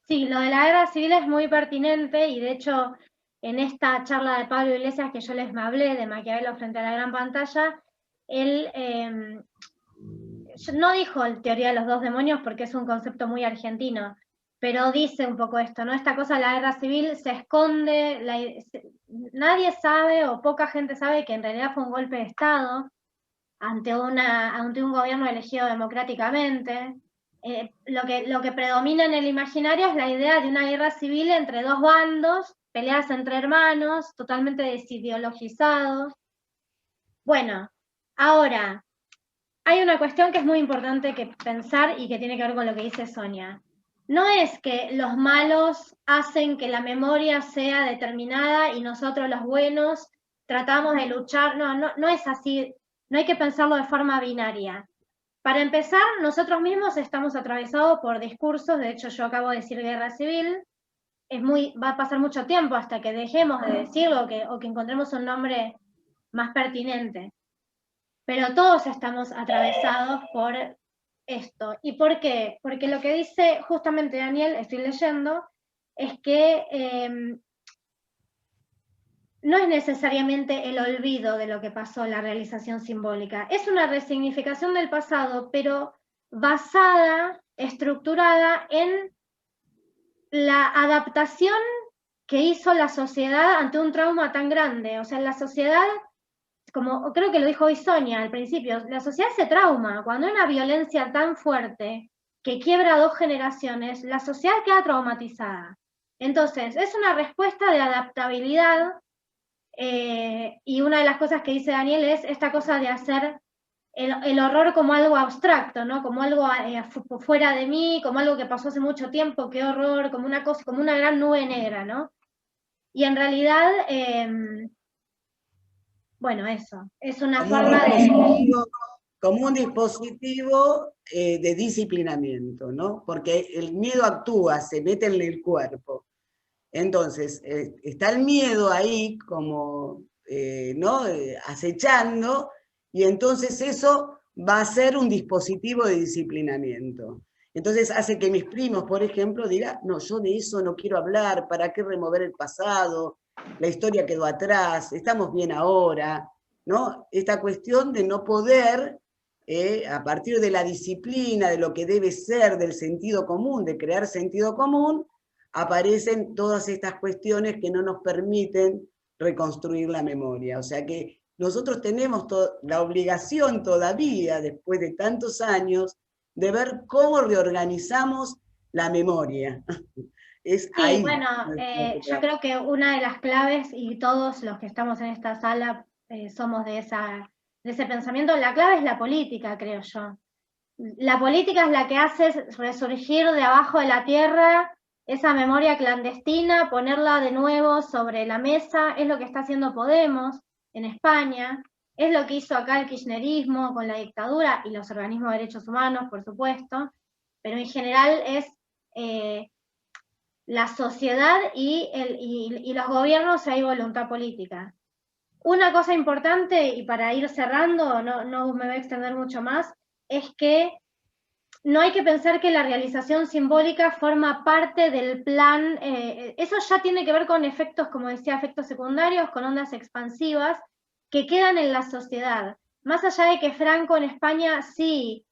Sí, lo de la guerra civil es muy pertinente y de hecho en esta charla de Pablo Iglesias que yo les hablé de Maquiavelo frente a la gran pantalla, él no dijo teoría de los dos demonios porque es un concepto muy argentino, pero dice un poco esto, ¿no? Esta cosa de la guerra civil se esconde, nadie sabe o poca gente sabe que en realidad fue un golpe de Estado ante un gobierno elegido democráticamente. Lo que predomina en el imaginario es la idea de una guerra civil entre dos bandos, peleas entre hermanos, totalmente desideologizados. Bueno, ahora, hay una cuestión que es muy importante que pensar y que tiene que ver con lo que dice Sonia. No es que los malos hacen que la memoria sea determinada y nosotros los buenos tratamos de luchar, no es así, no hay que pensarlo de forma binaria. Para empezar, nosotros mismos estamos atravesados por discursos, de hecho yo acabo de decir guerra civil, va a pasar mucho tiempo hasta que dejemos de decirlo o que encontremos un nombre más pertinente. Pero todos estamos atravesados por esto. ¿Y por qué? Porque lo que dice justamente Daniel, estoy leyendo, es que no es necesariamente el olvido de lo que pasó, la realización simbólica. Es una resignificación del pasado, pero basada, estructurada en la adaptación que hizo la sociedad ante un trauma tan grande. O sea, la sociedad, como creo que lo dijo hoy Sonia al principio, la sociedad se trauma. Cuando hay una violencia tan fuerte que quiebra 2 generaciones, la sociedad queda traumatizada. Entonces, es una respuesta de adaptabilidad. Y una de las cosas que dice Daniel es esta cosa de hacer el horror como algo abstracto, ¿no? Como algo fuera de mí, como algo que pasó hace mucho tiempo, qué horror, como una cosa, como una gran nube negra, ¿no? Y en realidad, bueno, eso, es una forma de... Como un dispositivo de disciplinamiento, ¿no? Porque el miedo actúa, se mete en el cuerpo. Entonces, está el miedo ahí como, ¿no? Acechando, y entonces eso va a ser un dispositivo de disciplinamiento. Entonces hace que mis primos, por ejemplo, digan, no, yo de eso no quiero hablar, ¿para qué remover el pasado? La historia quedó atrás, estamos bien ahora, ¿no? Esta cuestión de no poder, a partir de la disciplina, de lo que debe ser, del sentido común, de crear sentido común, aparecen todas estas cuestiones que no nos permiten reconstruir la memoria. O sea que nosotros tenemos la obligación todavía, después de tantos años, de ver cómo reorganizamos la memoria. Es Sí, ahí. bueno, yo creo que una de las claves, y todos los que estamos en esta sala somos de ese pensamiento, la clave es la política, creo yo. La política es la que hace resurgir de abajo de la tierra esa memoria clandestina, ponerla de nuevo sobre la mesa, es lo que está haciendo Podemos en España, es lo que hizo acá el kirchnerismo con la dictadura y los organismos de derechos humanos, por supuesto, pero en general es la sociedad y los gobiernos si hay voluntad política. Una cosa importante, y para ir cerrando, no me voy a extender mucho más, es que no hay que pensar que la realización simbólica forma parte del plan, eso ya tiene que ver con efectos, como decía, efectos secundarios, con ondas expansivas, que quedan en la sociedad. Más allá de que Franco en España sí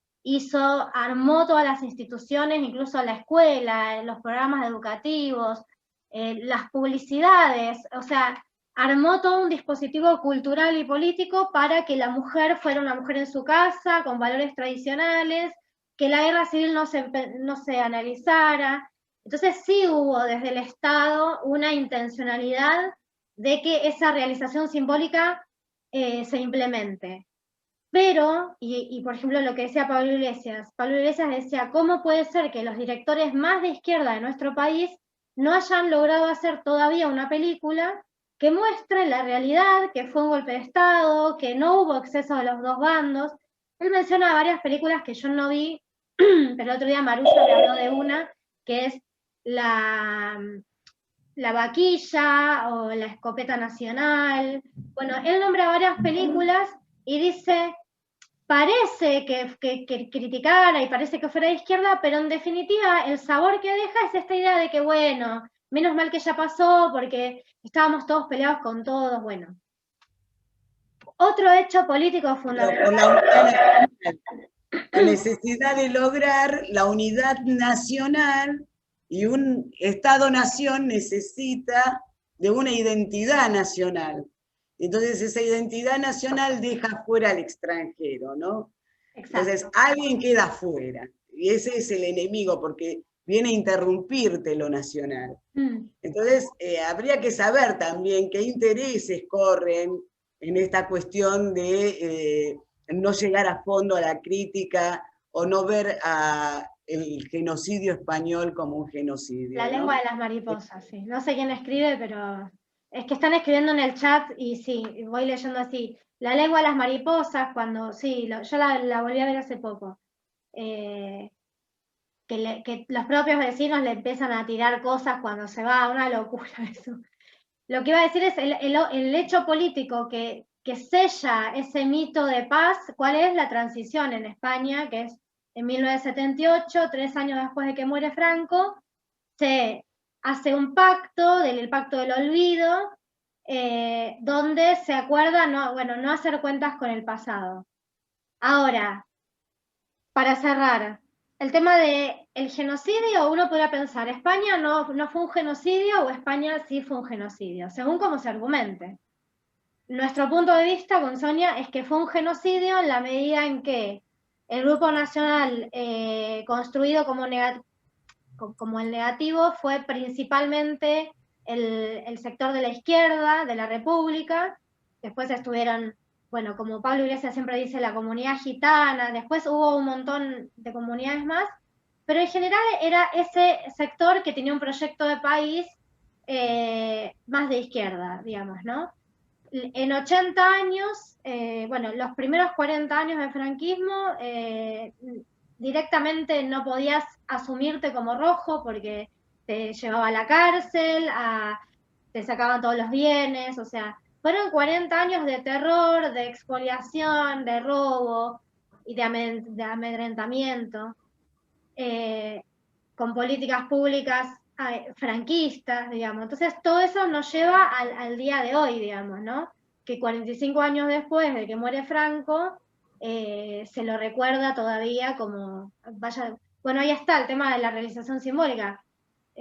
armó todas las instituciones, incluso la escuela, los programas educativos, las publicidades, o sea, armó todo un dispositivo cultural y político para que la mujer fuera una mujer en su casa, con valores tradicionales, que la guerra civil no se analizara. Entonces sí hubo desde el Estado una intencionalidad de que esa realización simbólica se implemente. Pero, y por ejemplo lo que decía Pablo Iglesias decía, ¿cómo puede ser que los directores más de izquierda de nuestro país no hayan logrado hacer todavía una película que muestre la realidad, que fue un golpe de Estado, que no hubo exceso de los dos bandos? Él menciona varias películas que yo no vi, pero el otro día Marulla me habló de una, que es la Vaquilla o La Escopeta Nacional. Bueno, él nombra varias películas y dice, parece que criticara y parece que fuera de izquierda, pero en definitiva el sabor que deja es esta idea de que, bueno, menos mal que ya pasó porque estábamos todos peleados con todos, bueno. Otro hecho político fundamental. La necesidad de lograr la unidad nacional, y un Estado-nación necesita de una identidad nacional. Entonces esa identidad nacional deja fuera al extranjero, ¿no? Exacto. Entonces alguien queda fuera, y ese es el enemigo, porque viene a interrumpirte lo nacional. Entonces habría que saber también qué intereses corren en esta cuestión de no llegar a fondo a la crítica o no ver el genocidio español como un genocidio. La lengua de las mariposas, sí. No sé quién escribe, pero es que están escribiendo en el chat y sí, voy leyendo así. La lengua de las mariposas, cuando, sí, yo la volví a ver hace poco. Que los propios vecinos le empiezan a tirar cosas cuando se va, una locura eso. Lo que iba a decir es el hecho político que sella ese mito de paz. ¿Cuál es? La transición en España, que es en 1978, 3 años después de que muere Franco, se hace un pacto, el pacto del olvido, donde se acuerda no hacer cuentas con el pasado. Ahora, para cerrar, el tema del genocidio, uno podría pensar, ¿España no fue un genocidio o España sí fue un genocidio? Según cómo se argumente. Nuestro punto de vista con Sonia es que fue un genocidio en la medida en que el Grupo Nacional, construido como el negativo, fue principalmente el sector de la izquierda, de la República. Después estuvieron bueno, como Pablo Iglesias siempre dice, la comunidad gitana, después hubo un montón de comunidades más, pero en general era ese sector que tenía un proyecto de país más de izquierda, digamos, ¿no? En 80 años, bueno, los primeros 40 años del franquismo, directamente no podías asumirte como rojo porque te llevaba a la cárcel, te sacaban todos los bienes, o sea, fueron 40 años de terror, de expoliación, de robo y de amedrentamiento, con políticas públicas franquistas, digamos. Entonces, todo eso nos lleva al día de hoy, digamos, ¿no? Que 45 años después de que muere Franco, se lo recuerda todavía como, vaya, bueno, ahí está el tema de la realización simbólica.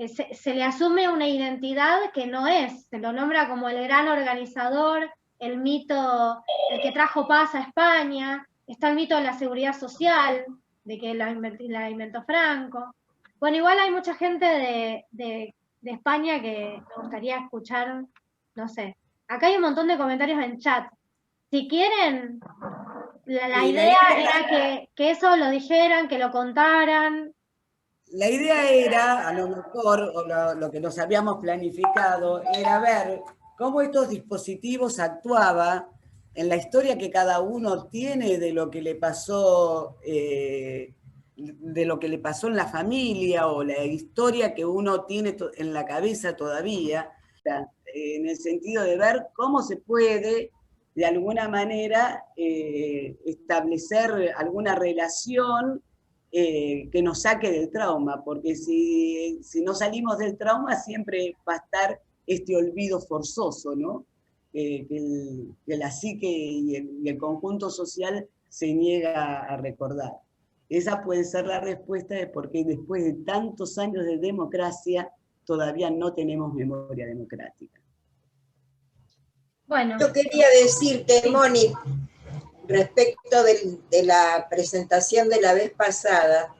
Se le asume una identidad que no es, se lo nombra como el gran organizador, el mito, el que trajo paz a España, está el mito de la seguridad social, de que la inventó Franco. Bueno, igual hay mucha gente de España que me gustaría escuchar, no sé. Acá hay un montón de comentarios en chat. Si quieren, la idea era que eso lo dijeran, que lo contaran. La idea era, a lo mejor, o lo que nos habíamos planificado, era ver cómo estos dispositivos actuaban en la historia que cada uno tiene de lo que le pasó, en la familia, o la historia que uno tiene en la cabeza todavía, en el sentido de ver cómo se puede, de alguna manera, establecer alguna relación que nos saque del trauma, porque si no salimos del trauma siempre va a estar este olvido forzoso, ¿no? Que la psique y el conjunto social se niega a recordar. Esa puede ser la respuesta de por qué después de tantos años de democracia todavía no tenemos memoria democrática. Bueno. Yo quería decirte, Moni, respecto de la presentación de la vez pasada,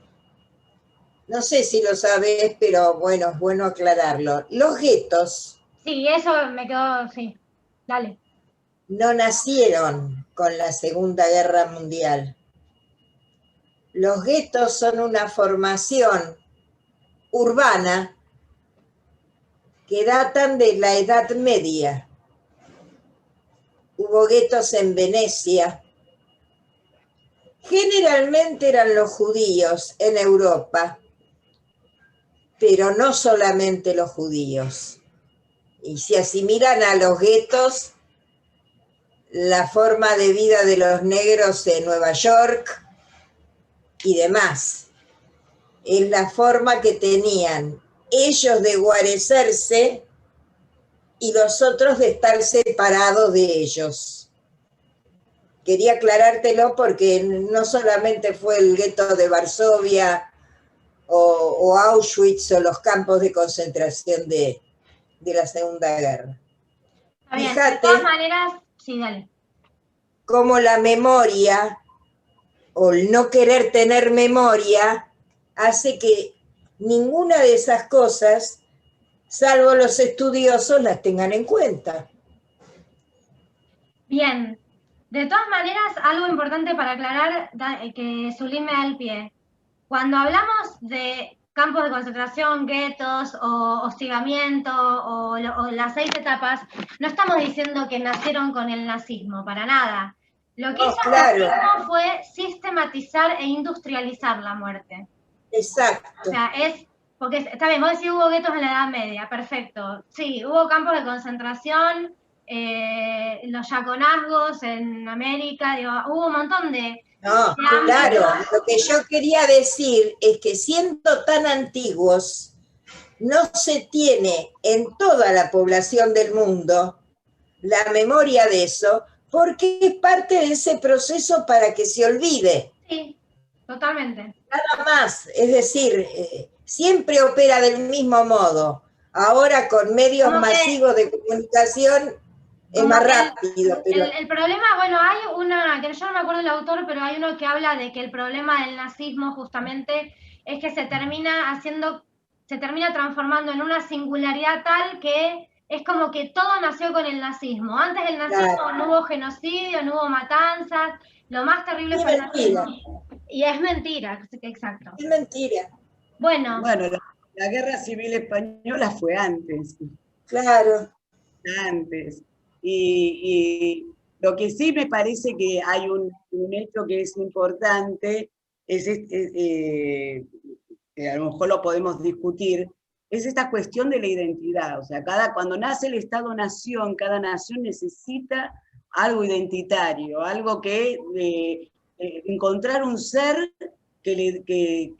no sé si lo sabes, pero bueno, es bueno aclararlo. Los guetos. Sí, eso me quedó, sí. Dale. No nacieron con la Segunda Guerra Mundial. Los guetos son una formación urbana que datan de la Edad Media. Hubo guetos en Venecia. Generalmente eran los judíos en Europa, pero no solamente los judíos. Y si asimilan a los guetos, la forma de vida de los negros en Nueva York y demás, es la forma que tenían ellos de guarecerse y los otros de estar separados de ellos. Quería aclarártelo porque no solamente fue el gueto de Varsovia o Auschwitz o los campos de concentración de la Segunda Guerra. Fíjate, de todas maneras, sí, dale. Cómo la memoria o el no querer tener memoria hace que ninguna de esas cosas, salvo los estudiosos, las tengan en cuenta. Bien. De todas maneras, algo importante para aclarar, que Zulín me da el pie. Cuando hablamos de campos de concentración, guetos, o hostigamiento, o las 6 etapas, no estamos diciendo que nacieron con el nazismo, para nada. Lo que hizo el nazismo fue sistematizar e industrializar la muerte. Exacto. O sea, porque está bien, vos decís hubo guetos en la Edad Media, perfecto. Sí, hubo campos de concentración, los yaconazgos en América, digo, hubo un montón de... No, claro, lo que yo quería decir es que siendo tan antiguos, no se tiene en toda la población del mundo la memoria de eso, porque es parte de ese proceso para que se olvide. Sí, totalmente. Nada más, es decir, siempre opera del mismo modo. Ahora con medios masivos de comunicación es más rápido. Pero... El problema, bueno, hay una, que yo no me acuerdo el autor, pero hay uno que habla de que el problema del nazismo justamente es que se termina transformando en una singularidad tal que es como que todo nació con el nazismo. Antes del nazismo no hubo genocidio, no hubo matanzas, lo más terrible fue el nazismo. Y es mentira, exacto. Es mentira. Bueno, la Guerra Civil Española fue antes. Claro. Antes. Y lo que sí me parece que hay un hecho que es importante, es a lo mejor lo podemos discutir, es esta cuestión de la identidad. O sea, cuando nace el Estado-Nación, cada nación necesita algo identitario, algo que encontrar un ser que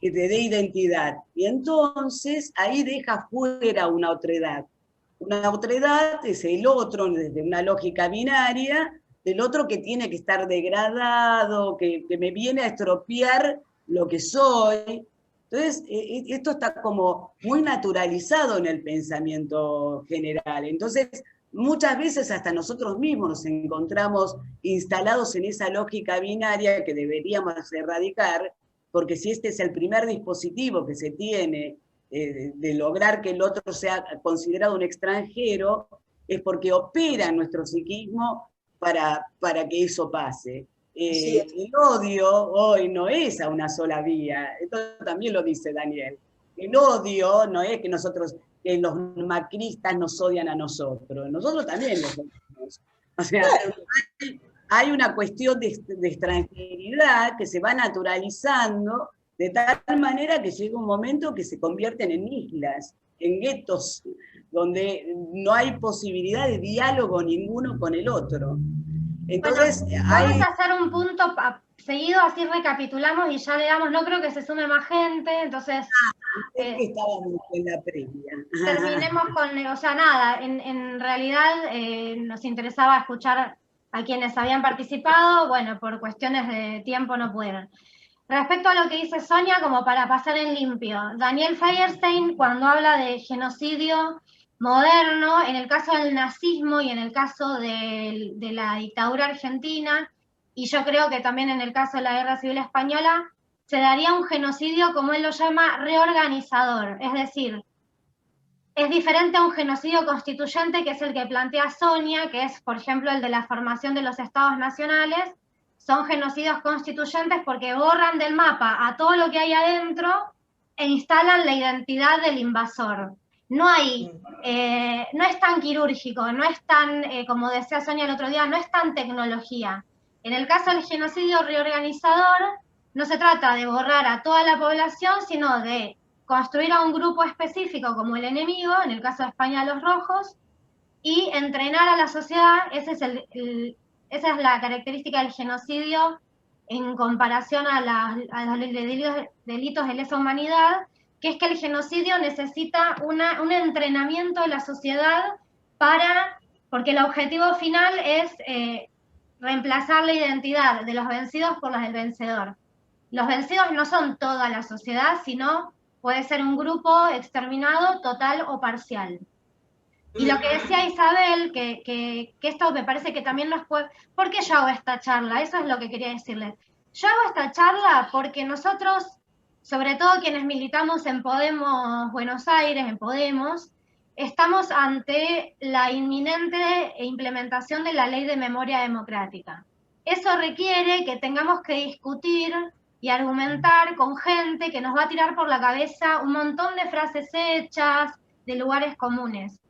te dé identidad. Y entonces ahí deja fuera una otredad. Una otredad es el otro, desde una lógica binaria, del otro que tiene que estar degradado, que me viene a estropear lo que soy. Entonces, esto está como muy naturalizado en el pensamiento general. Entonces, muchas veces hasta nosotros mismos nos encontramos instalados en esa lógica binaria que deberíamos erradicar, porque si este es el primer dispositivo que se tiene de lograr que el otro sea considerado un extranjero, es porque opera en nuestro psiquismo para que eso pase. El odio hoy no es a una sola vía, esto también lo dice Daniel. El odio no es que que los macristas nos odian a nosotros también los odiamos. O sea, hay una cuestión de extranjeridad que se va naturalizando de tal manera que llega un momento que se convierten en islas, en guetos, donde no hay posibilidad de diálogo ninguno con el otro. Entonces, bueno, vamos a hacer un punto seguido, así recapitulamos y ya le damos, no creo que se sume más gente, entonces... es que estábamos en la previa. Terminemos con, o sea, nada, en realidad nos interesaba escuchar a quienes habían participado, bueno, por cuestiones de tiempo no pudieron. Respecto a lo que dice Sonia, como para pasar en limpio, Daniel Feierstein, cuando habla de genocidio moderno, en el caso del nazismo y en el caso de la dictadura argentina, y yo creo que también en el caso de la Guerra Civil Española, se daría un genocidio, como él lo llama, reorganizador, es decir, es diferente a un genocidio constituyente, que es el que plantea Sonia, que es, por ejemplo, el de la formación de los estados nacionales. Son genocidios constituyentes porque borran del mapa a todo lo que hay adentro e instalan la identidad del invasor. No es tan quirúrgico, no es tan, como decía Sonia el otro día, no es tan tecnología. En el caso del genocidio reorganizador, no se trata de borrar a toda la población, sino de construir a un grupo específico como el enemigo, en el caso de España los rojos, y entrenar a la sociedad. Esa es la característica del genocidio en comparación a los delitos de lesa humanidad, que es que el genocidio necesita un entrenamiento de la sociedad porque el objetivo final es reemplazar la identidad de los vencidos por la del vencedor. Los vencidos no son toda la sociedad, sino puede ser un grupo exterminado total o parcial. Y lo que decía Isabel, que esto me parece que también nos puede... ¿Por qué yo hago esta charla? Eso es lo que quería decirles. Yo hago esta charla porque nosotros, sobre todo quienes militamos en Podemos Buenos Aires, en Podemos, estamos ante la inminente implementación de la Ley de Memoria Democrática. Eso requiere que tengamos que discutir y argumentar con gente que nos va a tirar por la cabeza un montón de frases hechas, de lugares comunes.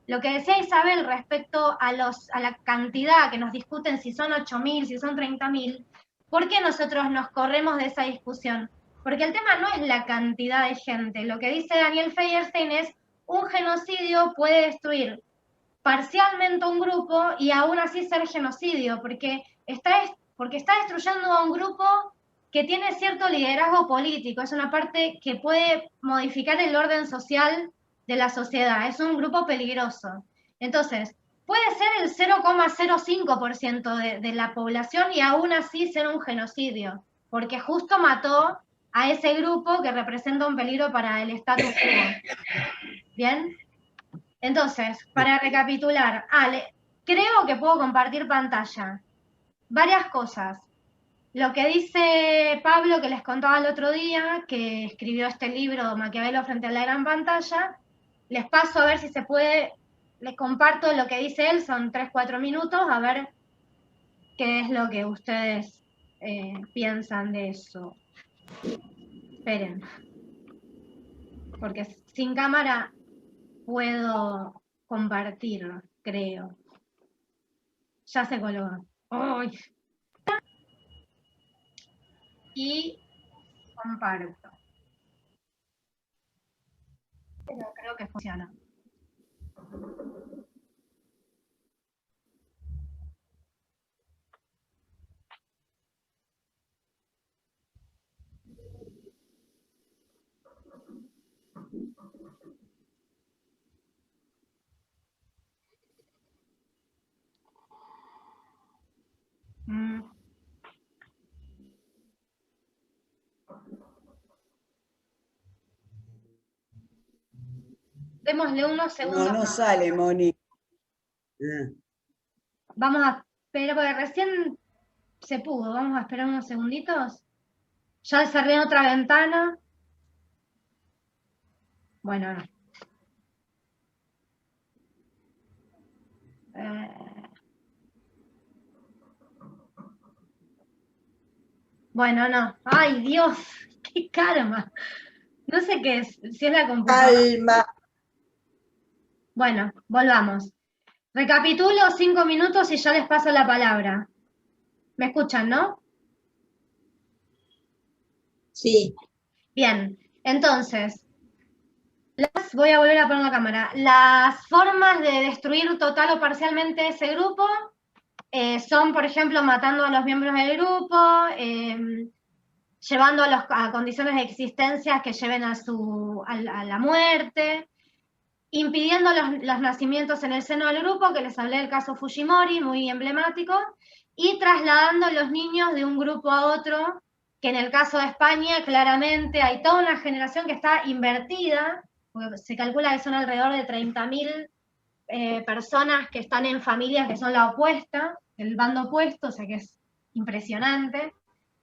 Lo que decía Isabel respecto a la cantidad que nos discuten, si son 8.000, si son 30.000, ¿por qué nosotros nos corremos de esa discusión? Porque el tema no es la cantidad de gente. Lo que dice Daniel Feierstein es: un genocidio puede destruir parcialmente un grupo y aún así ser genocidio, porque está destruyendo a un grupo que tiene cierto liderazgo político, es una parte que puede modificar el orden social de la sociedad, es un grupo peligroso. Entonces, puede ser el 0,05% de la población y aún así ser un genocidio, porque justo mató a ese grupo que representa un peligro para el status quo. ¿Bien? Entonces, para recapitular, creo que puedo compartir pantalla. Varias cosas. Lo que dice Pablo, que les contaba el otro día, que escribió este libro, Maquiavelo frente a la gran pantalla, les paso a ver si se puede le comparto lo que dice él, son 3-4 minutos, a ver qué es lo que ustedes piensan de eso. Esperen. Porque sin cámara puedo compartirlo, creo. Ya se colgó. ¡Ay! Y comparto. Pero creo que funciona. Démosle unos segundos. No sale, Moni. Vamos a esperar, porque recién se pudo. Vamos a esperar unos segunditos. Ya cerré otra ventana. Bueno, no. Bueno, no. ¡Ay, Dios! ¡Qué karma! No sé qué es, si es la computadora. Calma. Bueno, volvamos. Recapitulo 5 minutos y ya les paso la palabra. ¿Me escuchan, no? Sí. Bien, entonces, voy a volver a poner la cámara. Las formas de destruir total o parcialmente ese grupo son, por ejemplo, matando a los miembros del grupo, llevándolos a condiciones de existencia que lleven a la muerte, impidiendo los nacimientos en el seno del grupo, que les hablé del caso Fujimori, muy emblemático, y trasladando a los niños de un grupo a otro, que en el caso de España claramente hay toda una generación que está invertida, porque se calcula que son alrededor de 30.000 personas que están en familias que son la opuesta, el bando opuesto, o sea que es impresionante.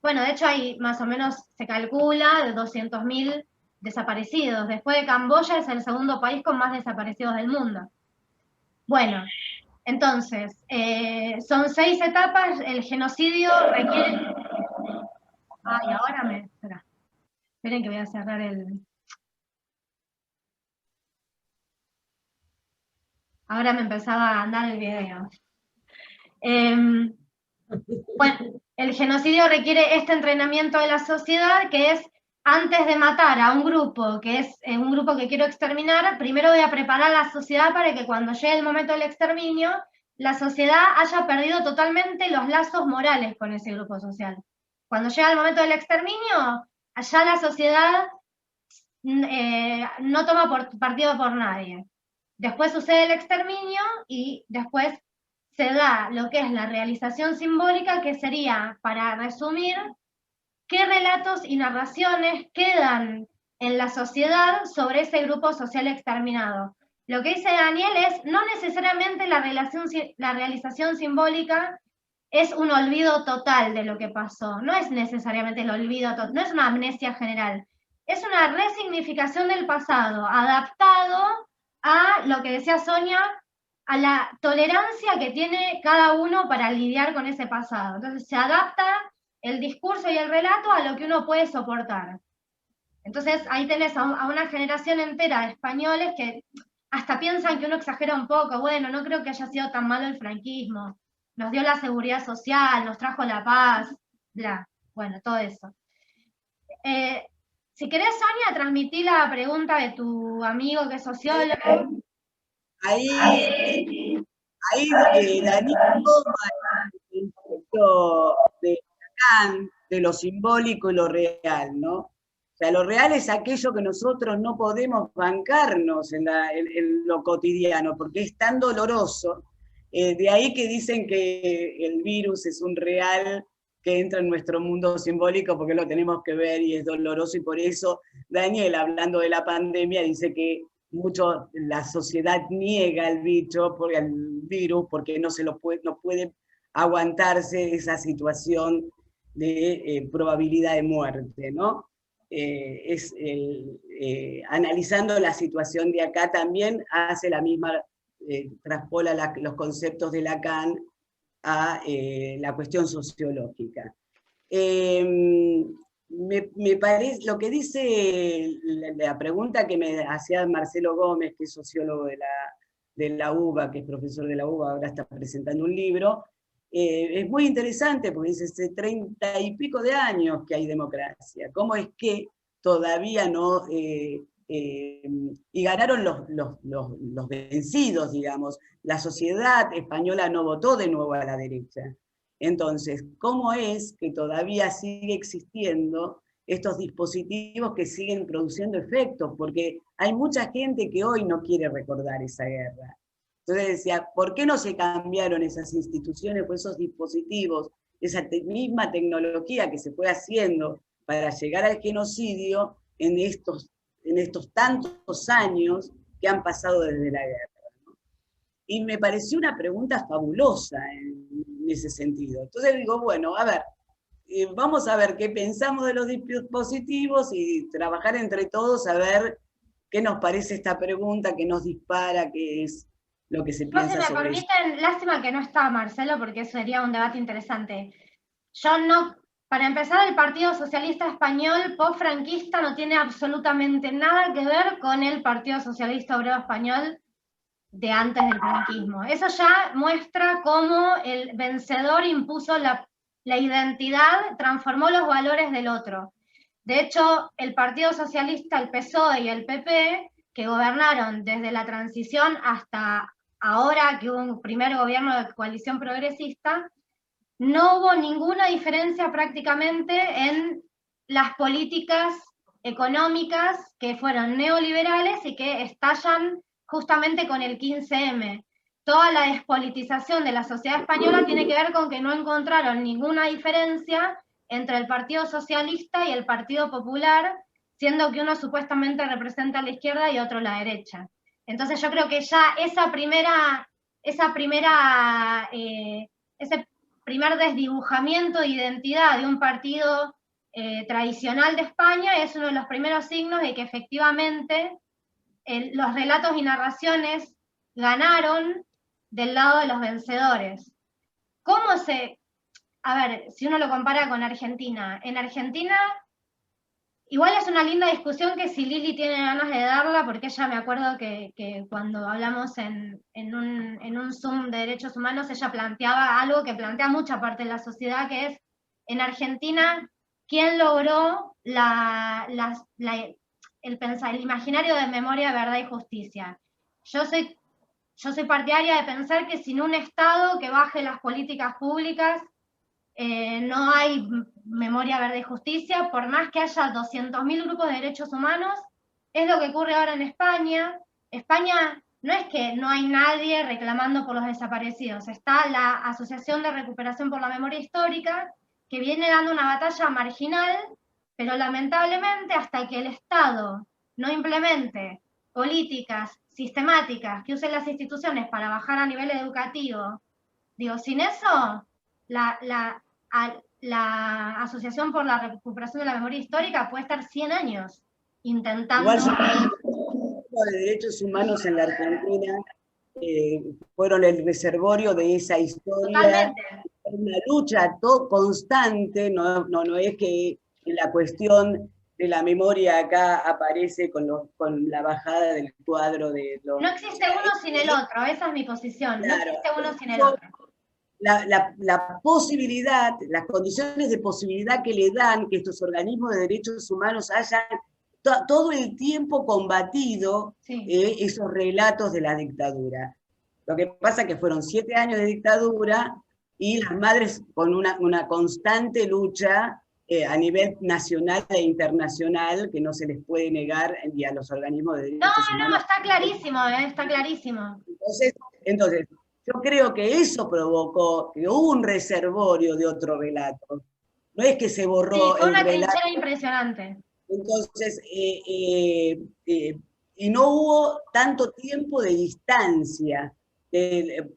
Bueno, de hecho hay más o menos, se calcula, de 200.000 desaparecidos. Después de Camboya es el segundo país con más desaparecidos del mundo. Bueno, entonces, son 6 etapas, el genocidio requiere... Ay, ahora me... Esperen que voy a cerrar el... Ahora me empezaba a andar el video. Bueno, el genocidio requiere este entrenamiento de la sociedad, que es, antes de matar a un grupo, que es un grupo que quiero exterminar, primero voy a preparar a la sociedad para que cuando llegue el momento del exterminio, la sociedad haya perdido totalmente los lazos morales con ese grupo social. Cuando llega el momento del exterminio, allá la sociedad no toma partido por nadie. Después sucede el exterminio y después se da lo que es la realización simbólica, que sería, para resumir, qué relatos y narraciones quedan en la sociedad sobre ese grupo social exterminado. Lo que dice Daniel es, no necesariamente la realización simbólica es un olvido total de lo que pasó, no es necesariamente el olvido total, no es una amnesia general, es una resignificación del pasado, adaptado a lo que decía Sonia, a la tolerancia que tiene cada uno para lidiar con ese pasado. Entonces se adapta el discurso y el relato a lo que uno puede soportar. Entonces ahí tenés a una generación entera de españoles que hasta piensan que uno exagera un poco, bueno, no creo que haya sido tan malo el franquismo, nos dio la seguridad social, nos trajo la paz, bla, bueno, todo eso. Si querés, Sonia, transmití la pregunta de tu amigo que es sociólogo. Ahí Daniel toma el concepto de Kant, de lo simbólico y lo real, ¿no? O sea, lo real es aquello que nosotros no podemos bancarnos en lo cotidiano, porque es tan doloroso. De ahí que dicen que el virus es un real que entra en nuestro mundo simbólico, porque lo tenemos que ver y es doloroso, y por eso Daniel, hablando de la pandemia, dice que mucho la sociedad niega el virus porque no puede aguantarse esa situación de probabilidad de muerte, ¿no? Analizando la situación de acá también hace la misma traspola los conceptos de Lacan a la cuestión sociológica. Me parece, lo que dice la pregunta que me hacía Marcelo Gómez, que es sociólogo de la UBA, que es profesor de la UBA, ahora está presentando un libro, es muy interesante porque dice, hace 30 y pico de años que hay democracia. ¿Cómo es que todavía no... y ganaron los vencidos, digamos. La sociedad española no votó de nuevo a la derecha. Entonces, ¿cómo es que todavía sigue existiendo estos dispositivos que siguen produciendo efectos? Porque hay mucha gente que hoy no quiere recordar esa guerra. Entonces decía, ¿por qué no se cambiaron esas instituciones o esos dispositivos, esa misma tecnología que se fue haciendo para llegar al genocidio en estos tantos años que han pasado desde la guerra, ¿no? Y me pareció una pregunta fabulosa en ese sentido. Entonces digo, bueno, a ver, vamos a ver qué pensamos de los dispositivos y trabajar entre todos a ver qué nos parece esta pregunta, qué nos dispara, qué es lo que se piensa si me sobre permiten, lástima que no está Marcelo, porque sería un debate interesante. Yo no, para empezar, el Partido Socialista Español post-franquista no tiene absolutamente nada que ver con el Partido Socialista Obrero Español de antes del franquismo. Eso ya muestra cómo el vencedor impuso la identidad, transformó los valores del otro. De hecho, el Partido Socialista, el PSOE y el PP, que gobernaron desde la transición hasta ahora que hubo un primer gobierno de coalición progresista, no hubo ninguna diferencia prácticamente en las políticas económicas que fueron neoliberales y que estallan justamente con el 15M. Toda la despolitización de la sociedad española tiene que ver con que no encontraron ninguna diferencia entre el Partido Socialista y el Partido Popular, siendo que uno supuestamente representa a la izquierda y otro la derecha. Entonces yo creo que ya ese primer desdibujamiento de identidad de un partido tradicional de España es uno de los primeros signos de que efectivamente los relatos y narraciones ganaron del lado de los vencedores. A ver, si uno lo compara con Argentina, en Argentina igual es una linda discusión que si Lili tiene ganas de darla, porque ella me acuerdo que cuando hablamos en un Zoom de derechos humanos, ella planteaba algo que plantea mucha parte de la sociedad, que es, en Argentina, ¿quién logró el imaginario de memoria, verdad y justicia? Yo soy partidaria de pensar que sin un Estado que baje las políticas públicas, no hay memoria, verdad y justicia, por más que haya 200.000 grupos de derechos humanos. Es lo que ocurre ahora en España. España no es que no hay nadie reclamando por los desaparecidos, está la Asociación de Recuperación por la Memoria Histórica, que viene dando una batalla marginal, pero lamentablemente hasta que el Estado no implemente políticas sistemáticas que usen las instituciones para bajar a nivel educativo, digo, sin eso, la Asociación por la Recuperación de la Memoria Histórica puede estar 100 años intentando... Igual los derechos humanos en la Argentina fueron el reservorio de esa historia. Totalmente. Una lucha constante, no es que la cuestión de la memoria acá aparece con la bajada del cuadro de los... No existe uno sin el otro, esa es mi posición, claro, no existe uno sin el otro. La posibilidad, las condiciones de posibilidad que le dan que estos organismos de derechos humanos hayan todo el tiempo combatido esos relatos de la dictadura. Lo que pasa es que fueron 7 años de dictadura y las madres con una constante lucha a nivel nacional e internacional que no se les puede negar y a los organismos de derechos humanos. No, está clarísimo, está clarísimo. Entonces, yo creo que eso provocó que hubo un reservorio de otro relato. No es que se borró sí, fue una el relato. trinchera impresionante. Entonces, y no hubo tanto tiempo de distancia,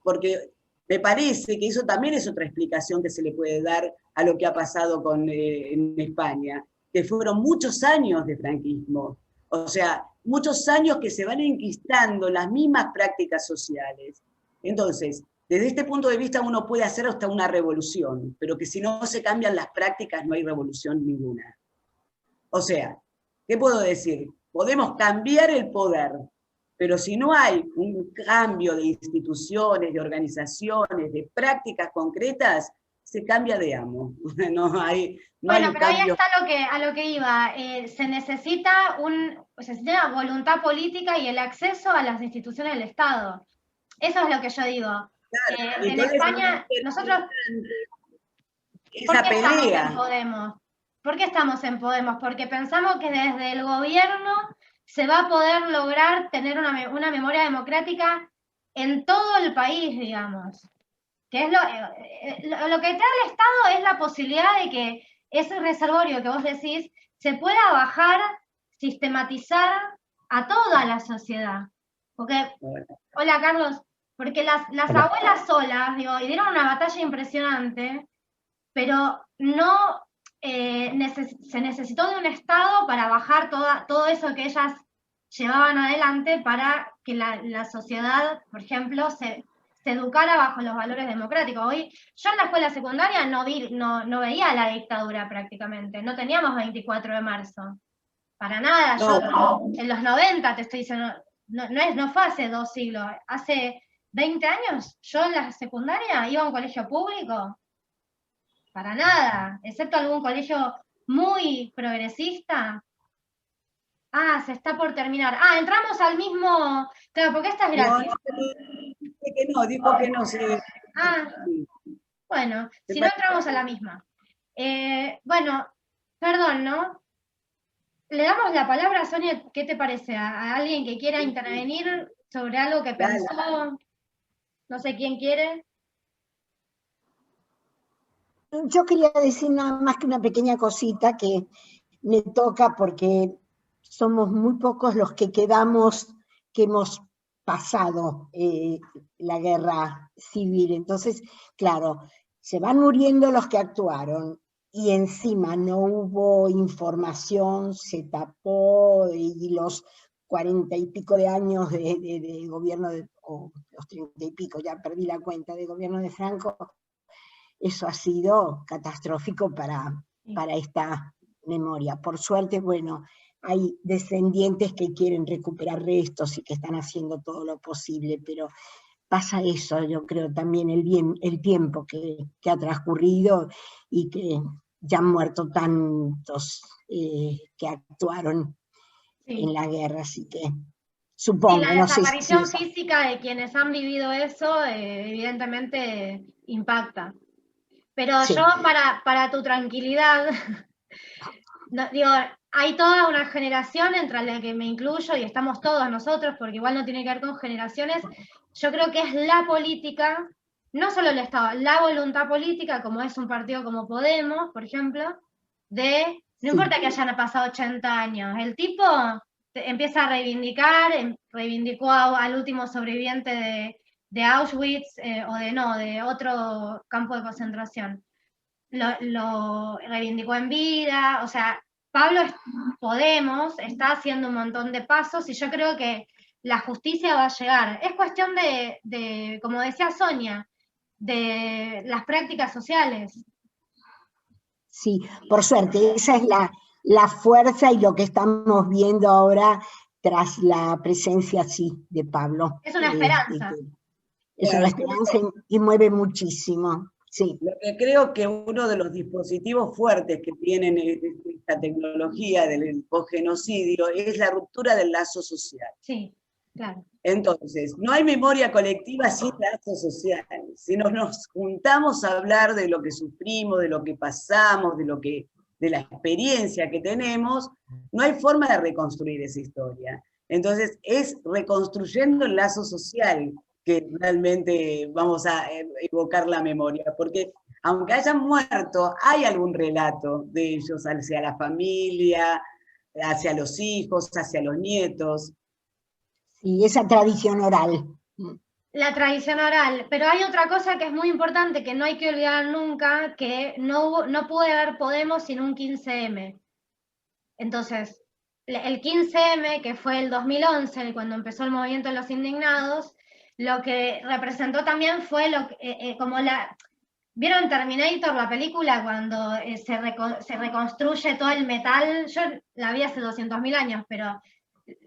porque me parece que eso también es otra explicación que se le puede dar a lo que ha pasado en España, que fueron muchos años de franquismo. O sea, muchos años que se van enquistando las mismas prácticas sociales. Entonces, desde este punto de vista uno puede hacer hasta una revolución, pero que si no se cambian las prácticas no hay revolución ninguna. O sea, ¿qué puedo decir? Podemos cambiar el poder, pero si no hay un cambio de instituciones, de organizaciones, de prácticas concretas, se cambia de amo. No hay Bueno, un pero ahí cambio. está a lo que iba. Se necesita voluntad política y el acceso a las instituciones del Estado. Eso es lo que yo digo. En Entonces, España, nosotros, ¿por esa qué estamos en pelea. Podemos? ¿Por qué estamos en Podemos? Porque pensamos que desde el gobierno se va a poder lograr tener una memoria democrática en todo el país, digamos. Que es lo que trae el Estado es la posibilidad de que ese reservorio que vos decís se pueda bajar, sistematizar a toda la sociedad. Porque, hola Carlos, porque las abuelas solas, digo, y dieron una batalla impresionante, pero no se necesitó de un Estado para bajar todo eso que ellas llevaban adelante para que la sociedad, por ejemplo, se educara bajo los valores democráticos. Hoy, yo en la escuela secundaria no veía la dictadura prácticamente, no teníamos 24 de marzo, para nada. No. Yo en los 90 te estoy diciendo, no fue hace 2 siglos, hace 20 años, yo en la secundaria iba a un colegio público, para nada, excepto algún colegio muy progresista. Ah, se está por terminar. Ah, entramos al mismo... Claro, porque esta es gratis. Dijo que no, sí. Ah, bueno, si no entramos a la misma. Bueno, perdón, ¿no? Le damos la palabra a Sonia, ¿qué te parece? ¿A alguien que quiera intervenir sobre algo que pensó? No sé quién quiere. Yo quería decir nada más que una pequeña cosita que me toca porque somos muy pocos los que quedamos, que hemos pasado la guerra civil. Entonces, claro, se van muriendo los que actuaron y encima no hubo información, se tapó y los 40 y pico de años de gobierno, o los 30 y pico, ya perdí la cuenta, de gobierno de Franco. Eso ha sido catastrófico para esta memoria. Por suerte, bueno, hay descendientes que quieren recuperar restos y que están haciendo todo lo posible, pero pasa eso, yo creo, también el tiempo que ha transcurrido y que ya han muerto tantos que actuaron en la guerra, así que supongo, la no sé desaparición si física de quienes han vivido eso, evidentemente impacta. Pero sí. yo, para tu tranquilidad, digo, hay toda una generación entre la que me incluyo y estamos todos nosotros, porque igual no tiene que ver con generaciones. Yo creo que es la política, no solo el Estado, la voluntad política, como es un partido como Podemos, por ejemplo, no importa que hayan pasado 80 años, el tipo empieza a reivindicar, reivindicó al último sobreviviente de Auschwitz, de otro campo de concentración. Lo reivindicó en vida, o sea, Podemos está haciendo un montón de pasos y yo creo que la justicia va a llegar. Es cuestión de como decía Sonia, de las prácticas sociales. Sí, por suerte, esa es la fuerza y lo que estamos viendo ahora tras la presencia, sí, de Pablo. Es una esperanza. Es una esperanza y mueve muchísimo, sí. Lo que creo que uno de los dispositivos fuertes que tienen esta tecnología del posgenocidio es la ruptura del lazo social. Sí, claro. Entonces, no hay memoria colectiva sin lazos sociales. Si nos juntamos a hablar de lo que sufrimos, de lo que pasamos, de la experiencia que tenemos, no hay forma de reconstruir esa historia. Entonces, es reconstruyendo el lazo social que realmente vamos a evocar la memoria, porque aunque hayan muerto, hay algún relato de ellos hacia la familia, hacia los hijos, hacia los nietos. Sí, esa tradición oral. La tradición oral, pero hay otra cosa que es muy importante, que no hay que olvidar nunca, que no puede haber Podemos sin un 15M. Entonces, el 15M, que fue el 2011, cuando empezó el movimiento de los indignados, lo que representó también fue como la... ¿Vieron Terminator, la película, cuando se reconstruye todo el metal? Yo la vi hace 200.000 años, pero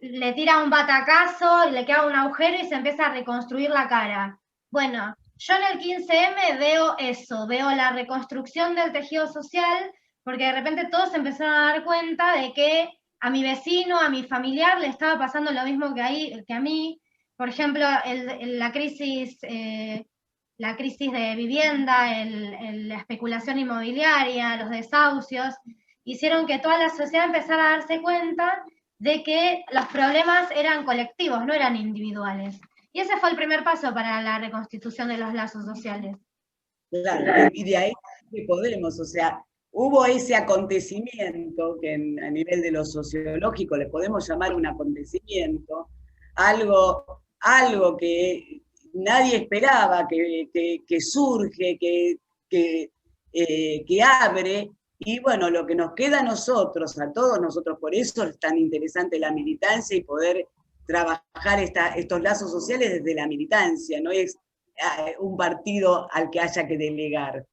le tira un batacazo, le queda un agujero y se empieza a reconstruir la cara. Bueno, yo en el 15M veo eso, veo la reconstrucción del tejido social, porque de repente todos se empezaron a dar cuenta de que a mi vecino, a mi familiar, le estaba pasando lo mismo que a mí. Por ejemplo, la crisis de vivienda, la especulación inmobiliaria, los desahucios, hicieron que toda la sociedad empezara a darse cuenta de que los problemas eran colectivos, no eran individuales. Y ese fue el primer paso para la reconstitución de los lazos sociales. Claro, y de ahí que podemos, o sea, hubo ese acontecimiento que a nivel de lo sociológico le podemos llamar un acontecimiento, algo que nadie esperaba, que surge, que abre, y bueno, lo que nos queda a nosotros, a todos nosotros, por eso es tan interesante la militancia y poder trabajar estos lazos sociales desde la militancia, no es un partido al que haya que delegar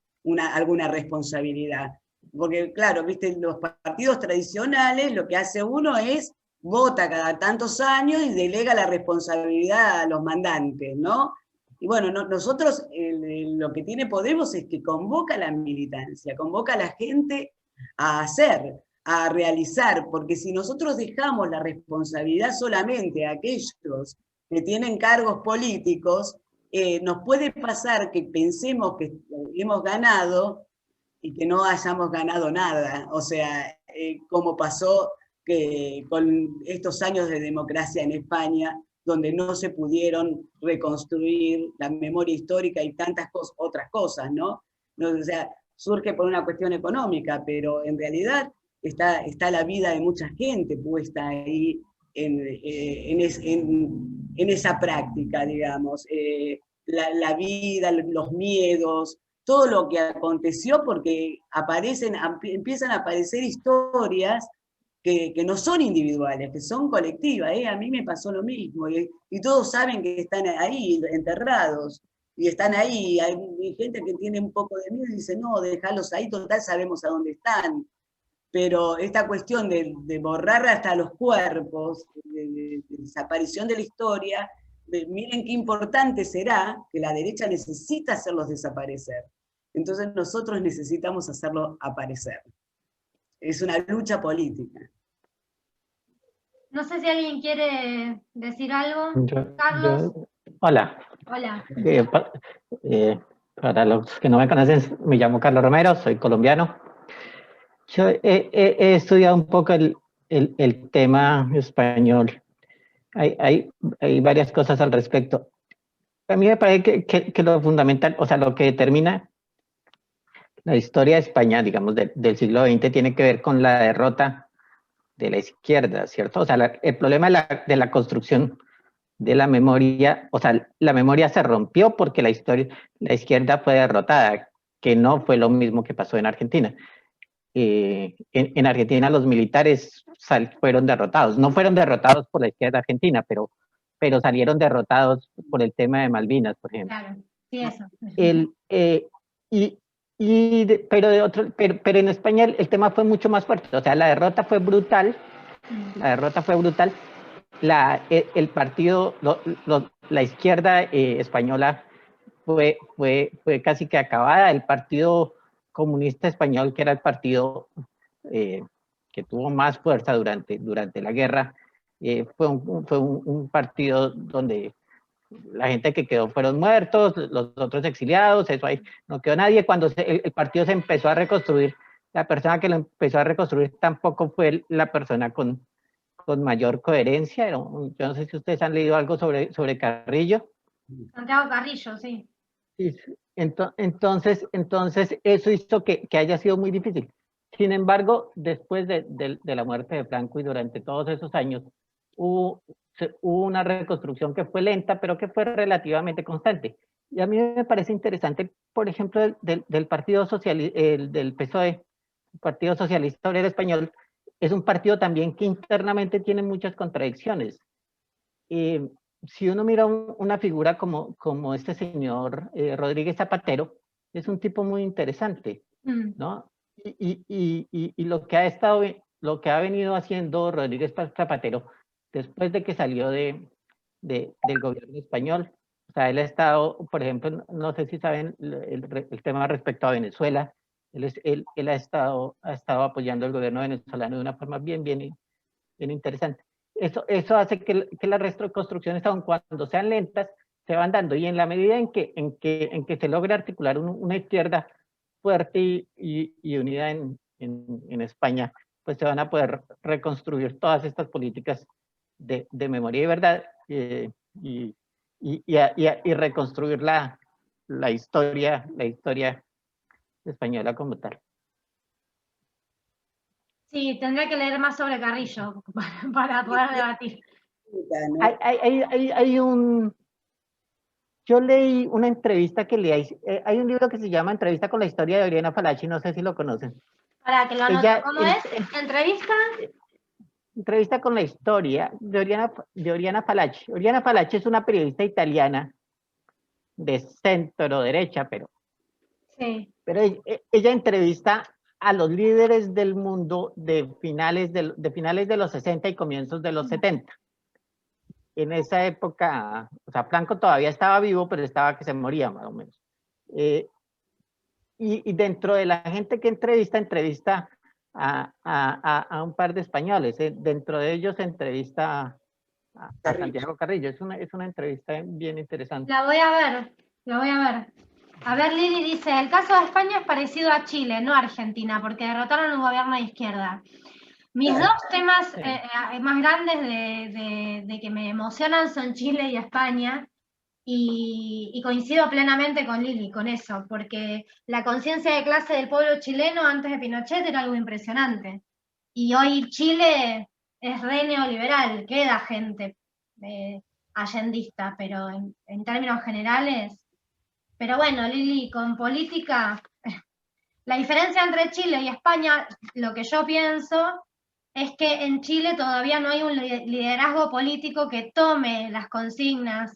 alguna responsabilidad. Porque claro, viste, los partidos tradicionales lo que hace uno es vota cada tantos años y delega la responsabilidad a los mandantes, ¿no? Y bueno, nosotros lo que tiene Podemos es que convoca a la militancia, convoca a la gente a hacer, a realizar, porque si nosotros dejamos la responsabilidad solamente a aquellos que tienen cargos políticos, nos puede pasar que pensemos que hemos ganado y que no hayamos ganado nada, o sea, como pasó con estos años de democracia en España, donde no se pudieron reconstruir la memoria histórica y tantas otras cosas, ¿no? O sea, surge por una cuestión económica, pero en realidad está la vida de mucha gente puesta ahí en esa práctica, digamos. La vida, los miedos, todo lo que aconteció, porque empiezan a aparecer historias que no son individuales, que son colectivas. A mí me pasó lo mismo, y todos saben que están ahí, enterrados, y están ahí. Hay gente que tiene un poco de miedo y dice, no, déjalos ahí, total sabemos a dónde están. Pero esta cuestión de borrar hasta los cuerpos, de desaparición de la historia, miren qué importante será que la derecha necesita hacerlos desaparecer. Entonces nosotros necesitamos hacerlo aparecer. Es una lucha política. No sé si alguien quiere decir algo. Carlos. Hola. Hola. Para los que no me conocen, me llamo Carlos Romero, soy colombiano. Yo he estudiado un poco el tema español. Hay varias cosas al respecto. A mí me parece que lo fundamental, o sea, lo que determina la historia de España, digamos, del siglo XX, tiene que ver con la derrota de la izquierda, ¿cierto? O sea, el problema de la construcción de la memoria, o sea, la memoria se rompió porque la izquierda fue derrotada, que no fue lo mismo que pasó en Argentina. En Argentina los militares fueron derrotados, no fueron derrotados por la izquierda argentina, pero salieron derrotados por el tema de Malvinas, por ejemplo. Claro, sí, eso. Pero en España el tema fue mucho más fuerte, o sea, la derrota fue brutal, el partido, la izquierda española fue casi que acabada. El Partido Comunista Español, que era el partido que tuvo más fuerza durante la guerra, fue un partido donde la gente que quedó fueron muertos, los otros exiliados, eso ahí no quedó nadie. Cuando el partido se empezó a reconstruir, la persona que lo empezó a reconstruir tampoco fue la persona con mayor coherencia. Yo no sé si ustedes han leído algo sobre Carrillo. Santiago Carrillo, sí. Entonces eso hizo que haya sido muy difícil. Sin embargo, después de la muerte de Franco y durante todos esos años, hubo una reconstrucción que fue lenta, pero que fue relativamente constante. Y a mí me parece interesante, por ejemplo, del Partido Socialista, del PSOE, el Partido Socialista Obrero Español, es un partido también que internamente tiene muchas contradicciones. Si uno mira una figura como este señor Rodríguez Zapatero, es un tipo muy interesante, ¿no? Y lo que ha venido haciendo Rodríguez Zapatero después de que salió del gobierno español, o sea, él ha estado, por ejemplo, no sé si saben el tema respecto a Venezuela, él ha estado apoyando al gobierno venezolano de una forma bien interesante. Eso hace que las reconstrucciones, aun cuando sean lentas, se van dando, y en la medida en que se logra articular una izquierda fuerte y unida en España, pues se van a poder reconstruir todas estas políticas de memoria y verdad, y reconstruir la historia española como tal. Sí, tendré que leer más sobre Carrillo para poder debatir. Yo leí una entrevista que hay un libro que se llama Entrevista con la historia de Oriana Fallaci, no sé si lo conocen. Para que lo anote, ¿cómo es? ¿Entrevista? Entrevista con la historia de Oriana Fallaci. Oriana Fallaci es una periodista italiana de centro derecha, pero ella entrevista a los líderes del mundo de finales de los 60 y comienzos de los 70. En esa época, o sea, Franco todavía estaba vivo, pero estaba que se moría más o menos. Y dentro de la gente que entrevista a un par de españoles. Dentro de ellos entrevista a Santiago Carrillo. Es una entrevista bien interesante. La voy a ver. A ver, Lili dice, el caso de España es parecido a Chile, no a Argentina, porque derrotaron un gobierno de izquierda. Mis dos temas más grandes de que me emocionan son Chile y España, y coincido plenamente con Lili con eso, porque la conciencia de clase del pueblo chileno antes de Pinochet era algo impresionante. Y hoy Chile es re neoliberal, queda gente allendista, pero en términos generales. Pero bueno, Lili, con política, la diferencia entre Chile y España, lo que yo pienso es que en Chile todavía no hay un liderazgo político que tome las consignas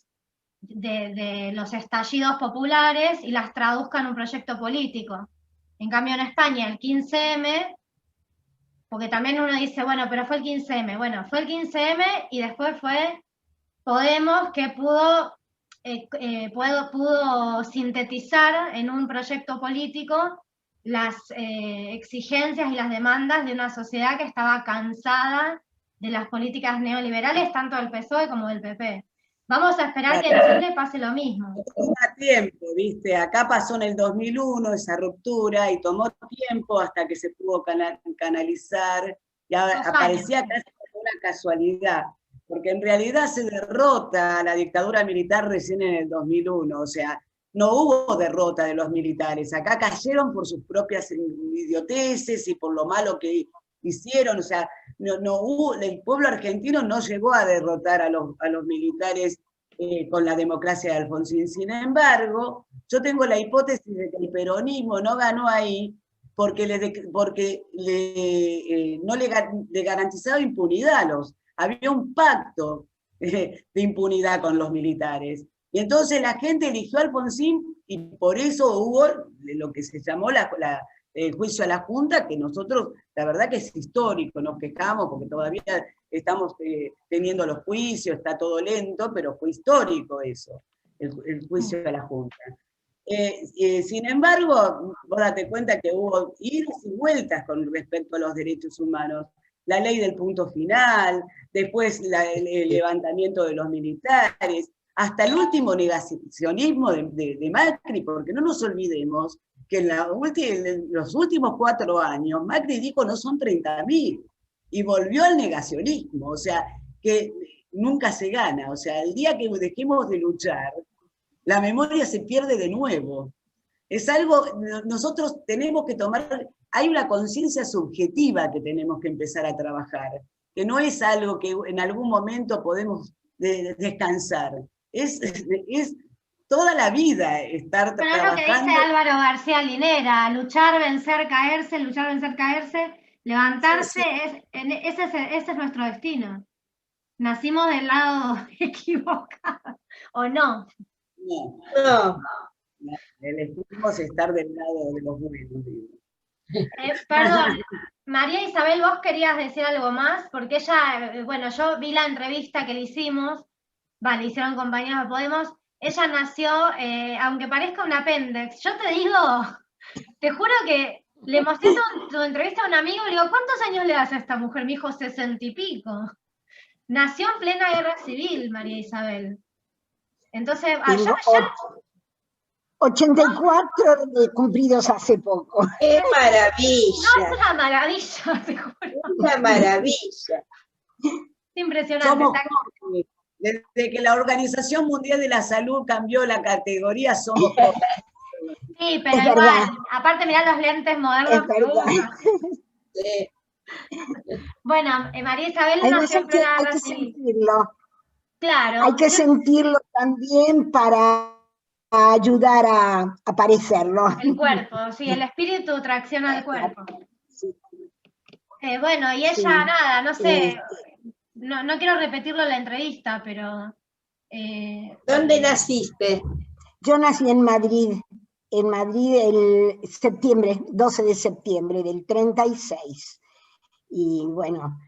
de los estallidos populares y las traduzca en un proyecto político. En cambio en España el 15M, porque también uno dice, bueno, pero fue el 15M. Bueno, fue el 15M y después fue Podemos, que pudo sintetizar en un proyecto político las exigencias y las demandas de una sociedad que estaba cansada de las políticas neoliberales, tanto del PSOE como del PP. Vamos a esperar que en Chile pase lo mismo. Toma tiempo, ¿viste? Acá pasó en el 2001 esa ruptura y tomó tiempo hasta que se pudo canalizar, y aparecía casi como una casualidad, porque en realidad se derrota la dictadura militar recién en el 2001, o sea, no hubo derrota de los militares, acá cayeron por sus propias idioteces y por lo malo que hicieron, o sea, no hubo, el pueblo argentino no llegó a derrotar a los militares con la democracia de Alfonsín. Sin embargo, yo tengo la hipótesis de que el peronismo no ganó ahí porque no le garantizaba impunidad había un pacto de impunidad con los militares. Y entonces la gente eligió a Alfonsín y por eso hubo lo que se llamó el juicio a la Junta, que nosotros, la verdad que es histórico, nos quejamos porque todavía estamos teniendo los juicios, está todo lento, pero fue histórico eso, el juicio a la Junta. Sin embargo, vos date cuenta que hubo idas y vueltas con respecto a los derechos humanos. La ley del punto final, después el levantamiento de los militares, hasta el último negacionismo de Macri, porque no nos olvidemos que en los últimos 4 años Macri dijo no son 30.000 y volvió al negacionismo, o sea, que nunca se gana, o sea, el día que dejemos de luchar, la memoria se pierde de nuevo. Es algo, nosotros tenemos que tomar, hay una conciencia subjetiva que tenemos que empezar a trabajar, que no es algo que en algún momento podemos descansar, es toda la vida estar trabajando. Pero es lo que dice Álvaro García Linera, luchar, vencer, caerse, Levantarse, ese es nuestro destino. Nacimos del lado equivocado, ¿o no? No, Elegimos estar del lado de los buenos, digo. Perdón, María Isabel, vos querías decir algo más, porque ella, bueno, yo vi la entrevista que le hicimos, le hicieron compañeros de Podemos, ella nació, aunque parezca un apéndice, yo te digo, te juro que le mostré tu entrevista a un amigo y le digo, ¿cuántos años le das a esta mujer? Me dijo 60 y pico. Nació en plena guerra civil, María Isabel. Entonces, Tengo 84 cumplidos hace poco. ¡qué maravilla! No, es una maravilla, te juro. Una maravilla. Impresionante. Somos jóvenes. Desde que la Organización Mundial de la Salud cambió la categoría, somos jóvenes. Sí, pero Es igual, verdad. aparte mirá los lentes modernos Es que verdad. usan. Sí. Bueno, María Isabel Además nació en hay plena que guerra civil. sentirlo. Claro. Hay que sentirlo también para ayudar a aparecerlo. El cuerpo, sí, el espíritu tracciona al cuerpo. Sí. Bueno, y ella, Sí. nada, no sé, no quiero repetirlo en la entrevista, pero... ¿Dónde naciste? Yo nací en Madrid el septiembre, 12 de septiembre del 36. Y bueno,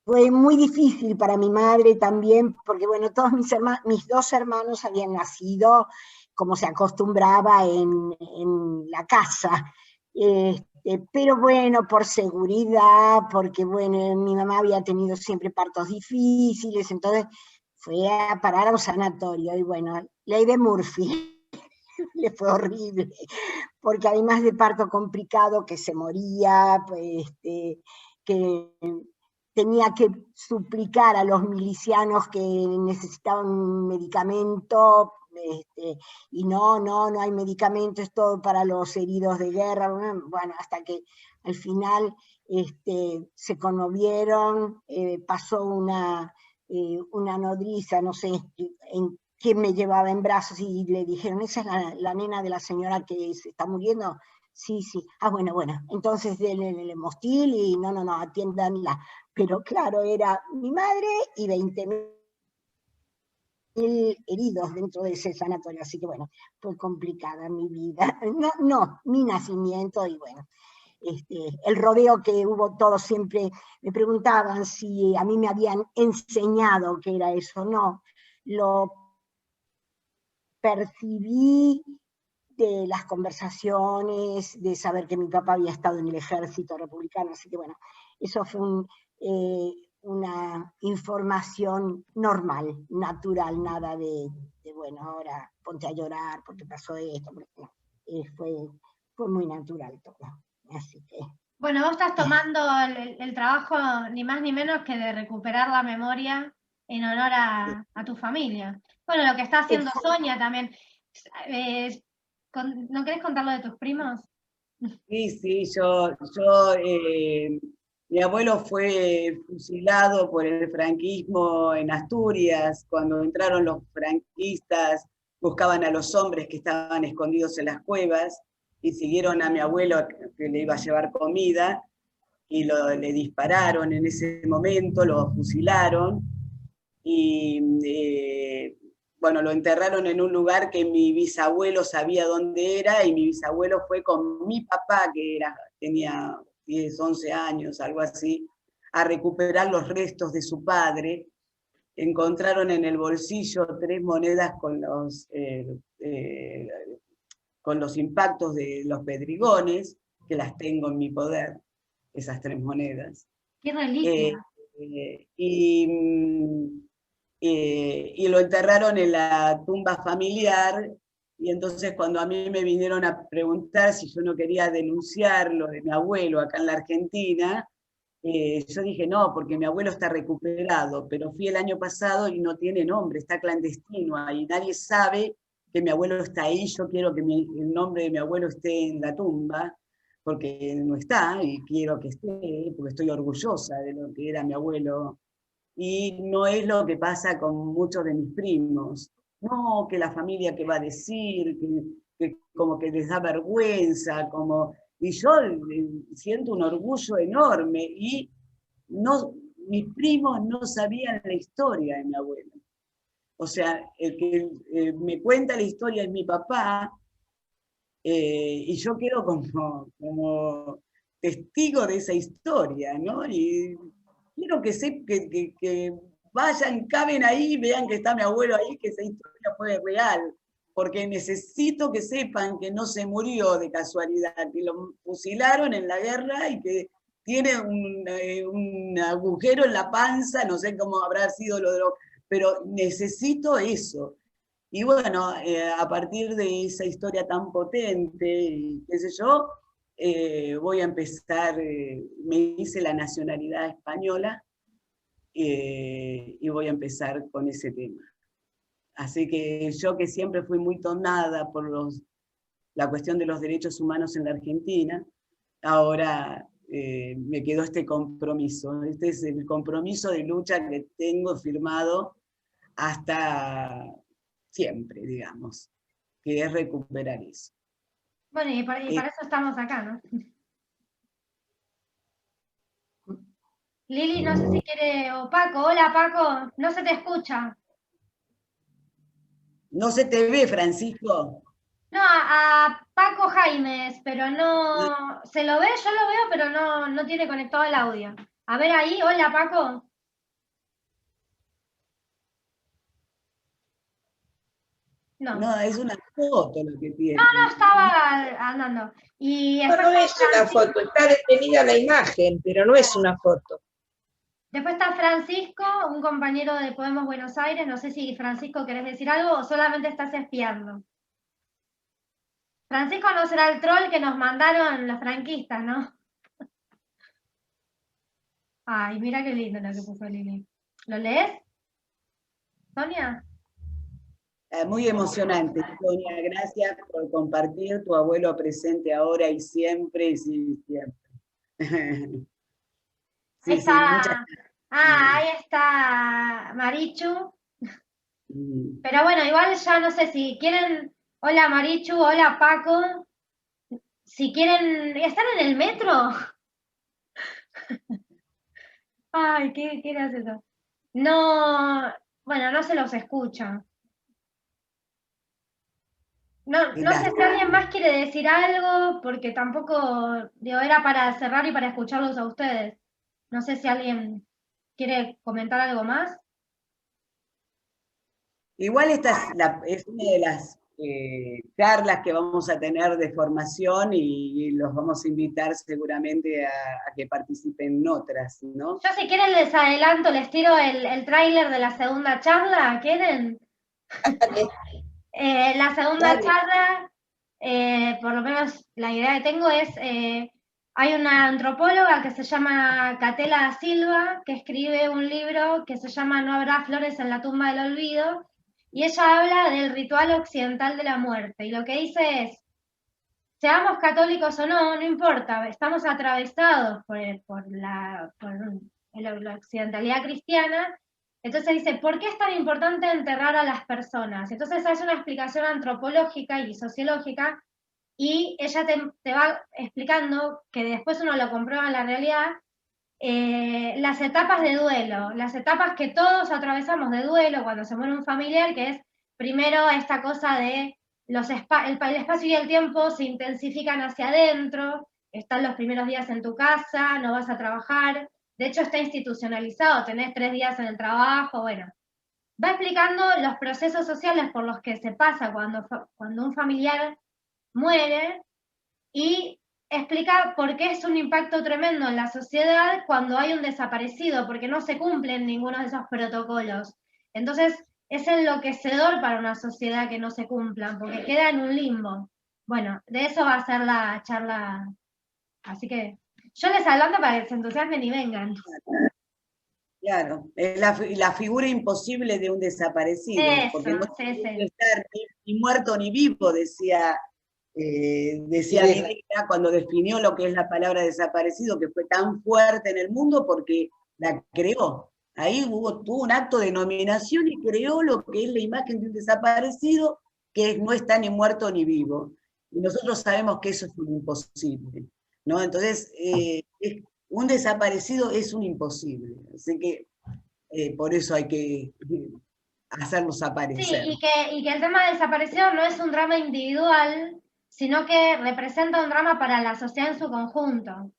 fue muy difícil para mi madre también, porque bueno, todos mis dos hermanos habían nacido como se acostumbraba en la casa. Pero bueno, por seguridad, porque bueno, mi mamá había tenido siempre partos difíciles, entonces fue a parar a un sanatorio, y bueno, ley de Murphy, le fue horrible, porque además de parto complicado, que se moría, pues, que tenía que suplicar a los milicianos que necesitaban un medicamento, y no hay medicamento, es todo para los heridos de guerra, bueno, hasta que al final se conmovieron, pasó una nodriza, no sé en quién me llevaba en brazos, y le dijeron, ¿esa es la nena de la señora que se está muriendo? Sí, bueno, entonces denle mostil y no, atiéndanla. Pero claro, era mi madre y 20.000 heridos dentro de ese sanatorio, así que bueno, fue complicada mi vida, mi nacimiento, y bueno, el rodeo que hubo, todos siempre me preguntaban si a mí me habían enseñado qué era eso. No, lo percibí de las conversaciones, de saber que mi papá había estado en el ejército republicano, así que bueno, eso fue una información normal, natural, nada de bueno, ahora ponte a llorar porque pasó esto, porque no, fue muy natural todo, así que... Bueno, vos estás tomando el trabajo ni más ni menos que de recuperar la memoria en honor a tu familia. Bueno, lo que está haciendo Sonia también. ¿No querés contar lo de tus primos? Sí, mi abuelo fue fusilado por el franquismo en Asturias. Cuando entraron los franquistas, buscaban a los hombres que estaban escondidos en las cuevas y siguieron a mi abuelo, que le iba a llevar comida, y le dispararon en ese momento, lo fusilaron, y bueno, lo enterraron en un lugar que mi bisabuelo sabía dónde era, y mi bisabuelo fue con mi papá, que tenía 10, 11 años, algo así, a recuperar los restos de su padre. Encontraron en el bolsillo 3 monedas con los impactos de los pedrigones, que las tengo en mi poder, esas 3 monedas. ¡Qué reliquia! Y lo enterraron en la tumba familiar, y entonces cuando a mí me vinieron a preguntar si yo no quería denunciar lo de mi abuelo acá en la Argentina, yo dije no, porque mi abuelo está recuperado, pero fui el año pasado y no tiene nombre, está clandestino ahí, nadie sabe que mi abuelo está ahí. Yo quiero que el nombre de mi abuelo esté en la tumba, porque no está, y quiero que esté, porque estoy orgullosa de lo que era mi abuelo. Y no es lo que pasa con muchos de mis primos. No, que la familia que va a decir, que como que les da vergüenza, Y yo siento un orgullo enorme, y mis primos no sabían la historia de mi abuelo. O sea, el que me cuenta la historia es mi papá, y yo quedo como testigo de esa historia, ¿no? Y quiero que vayan, caben ahí, vean que está mi abuelo ahí, que esa historia fue real, porque necesito que sepan que no se murió de casualidad, que lo fusilaron en la guerra y que tiene un agujero en la panza, no sé cómo habrá sido pero necesito eso. Y bueno, a partir de esa historia tan potente, y qué sé yo, voy a empezar, me hice la nacionalidad española, y voy a empezar con ese tema. Así que yo, que siempre fui muy tonada por la cuestión de los derechos humanos en la Argentina, ahora me quedó este compromiso. Este es el compromiso de lucha que tengo firmado hasta siempre, digamos, que es recuperar eso. Bueno, y para eso estamos acá, ¿no? Lili, no sé si quiere, o Paco. Hola, Paco, no se te escucha. ¿No se te ve, Francisco? No, a Paco Jaimes, pero no, se lo ve, yo lo veo, pero no tiene conectado el audio. A ver ahí, hola, Paco. No, es una foto lo que tiene. No, estaba andando. Y No, no es una foto, está detenida la imagen, pero no es una foto. Después está Francisco, un compañero de Podemos Buenos Aires. No sé si, Francisco, querés decir algo o solamente estás espiando. Francisco no será el troll que nos mandaron los franquistas, ¿no? Ay, mira qué lindo lo que puso Lili. ¿Lo lees, Sonia? Muy emocionante, Sonia. Gracias por compartir tu abuelo presente ahora y siempre, y sí, siempre. Sí, ahí está. Sí, ahí está Marichu. Pero bueno, igual ya no sé si quieren. Hola Marichu, hola Paco. Si quieren. ¿Están en el metro? Ay, ¿qué era eso? No. Bueno, no se los escucha. No sé si alguien más quiere decir algo, porque tampoco, digo, era para cerrar y para escucharlos a ustedes. No sé si alguien quiere comentar algo más. Igual esta es una de las charlas que vamos a tener de formación, y los vamos a invitar seguramente a que participen en otras, ¿no? Yo, si quieren, les adelanto, les tiro el tráiler de la segunda charla. ¿Quieren? La segunda charla, por lo menos la idea que tengo es, hay una antropóloga que se llama Catela Silva, que escribe un libro que se llama No habrá flores en la tumba del olvido, y ella habla del ritual occidental de la muerte, y lo que dice es, seamos católicos o no, no importa, estamos atravesados por la occidentalidad cristiana. Entonces dice, ¿por qué es tan importante enterrar a las personas? Entonces hace una explicación antropológica y sociológica, y ella te va explicando, que después uno lo comprueba en la realidad, las etapas de duelo, las etapas que todos atravesamos de duelo cuando se muere un familiar, que es primero esta cosa de el espacio y el tiempo se intensifican hacia adentro, están los primeros días en tu casa, no vas a trabajar, de hecho está institucionalizado, tenés 3 días en el trabajo, bueno. Va explicando los procesos sociales por los que se pasa cuando un familiar muere, y explica por qué es un impacto tremendo en la sociedad cuando hay un desaparecido, porque no se cumplen ninguno de esos protocolos. Entonces, es enloquecedor para una sociedad que no se cumplan, porque queda en un limbo. Bueno, de eso va a ser la charla. Así que yo les adelanto para que se entusiasmen y vengan. Claro, es la figura imposible de un desaparecido, eso, porque no puede estar ni muerto ni vivo, decía Videla cuando definió lo que es la palabra desaparecido, que fue tan fuerte en el mundo porque la creó. Ahí tuvo un acto de nominación y creó lo que es la imagen de un desaparecido, que no está ni muerto ni vivo. Y nosotros sabemos que eso es un imposible, ¿no? Entonces, un desaparecido es un imposible. Así que por eso hay que hacerlos aparecer. Sí, y que el tema del desaparecido no es un drama individual, sino que representa un drama para la sociedad en su conjunto.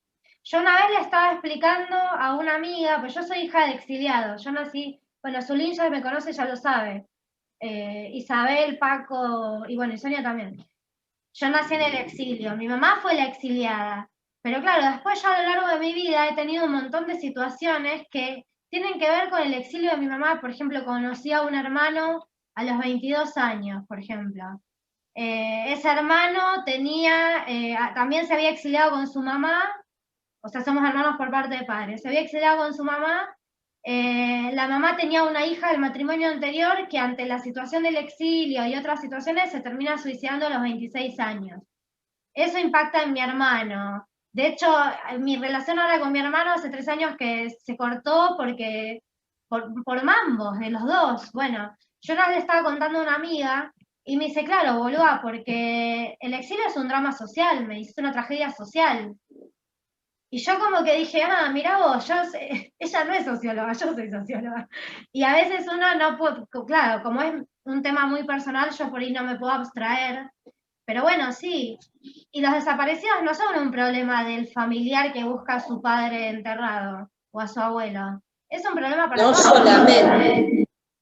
Yo una vez le estaba explicando a una amiga, pues yo soy hija de exiliados, yo nací, bueno, Zulín ya me conoce, ya lo sabe, Isabel, Paco, y bueno, y Sonia también. Yo nací en el exilio, mi mamá fue la exiliada, pero claro, después ya a lo largo de mi vida he tenido un montón de situaciones que tienen que ver con el exilio de mi mamá. Por ejemplo, conocí a un hermano a los 22 años, por ejemplo. Ese hermano también se había exiliado con su mamá, o sea, somos hermanos por parte de padres, se había exiliado con su mamá. La mamá tenía una hija del matrimonio anterior que ante la situación del exilio y otras situaciones se termina suicidando a los 26 años. Eso impacta en mi hermano. De hecho, mi relación ahora con mi hermano hace 3 años que se cortó porque por mambos de los dos. Bueno, yo una vez le estaba contando a una amiga y me dice, claro, boluda, porque el exilio es un drama social, me dice, es una tragedia social. Y yo como que dije, mirá vos, ella no es socióloga, yo soy socióloga. Y a veces uno no puede, claro, como es un tema muy personal, yo por ahí no me puedo abstraer. Pero bueno, sí. Y los desaparecidos no son un problema del familiar que busca a su padre enterrado o a su abuelo. Es un problema para todos.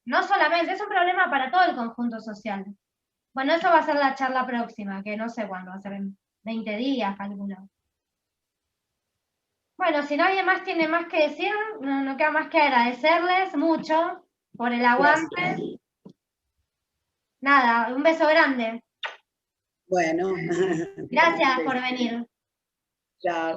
No solamente, es un problema para todo el conjunto social. Bueno, eso va a ser la charla próxima, que no sé cuándo, va a ser en 20 días, calculo. Bueno, si nadie más tiene más que decir, no queda más que agradecerles mucho por el aguante. Gracias. Nada, un beso grande. Bueno. Gracias por venir. Chao.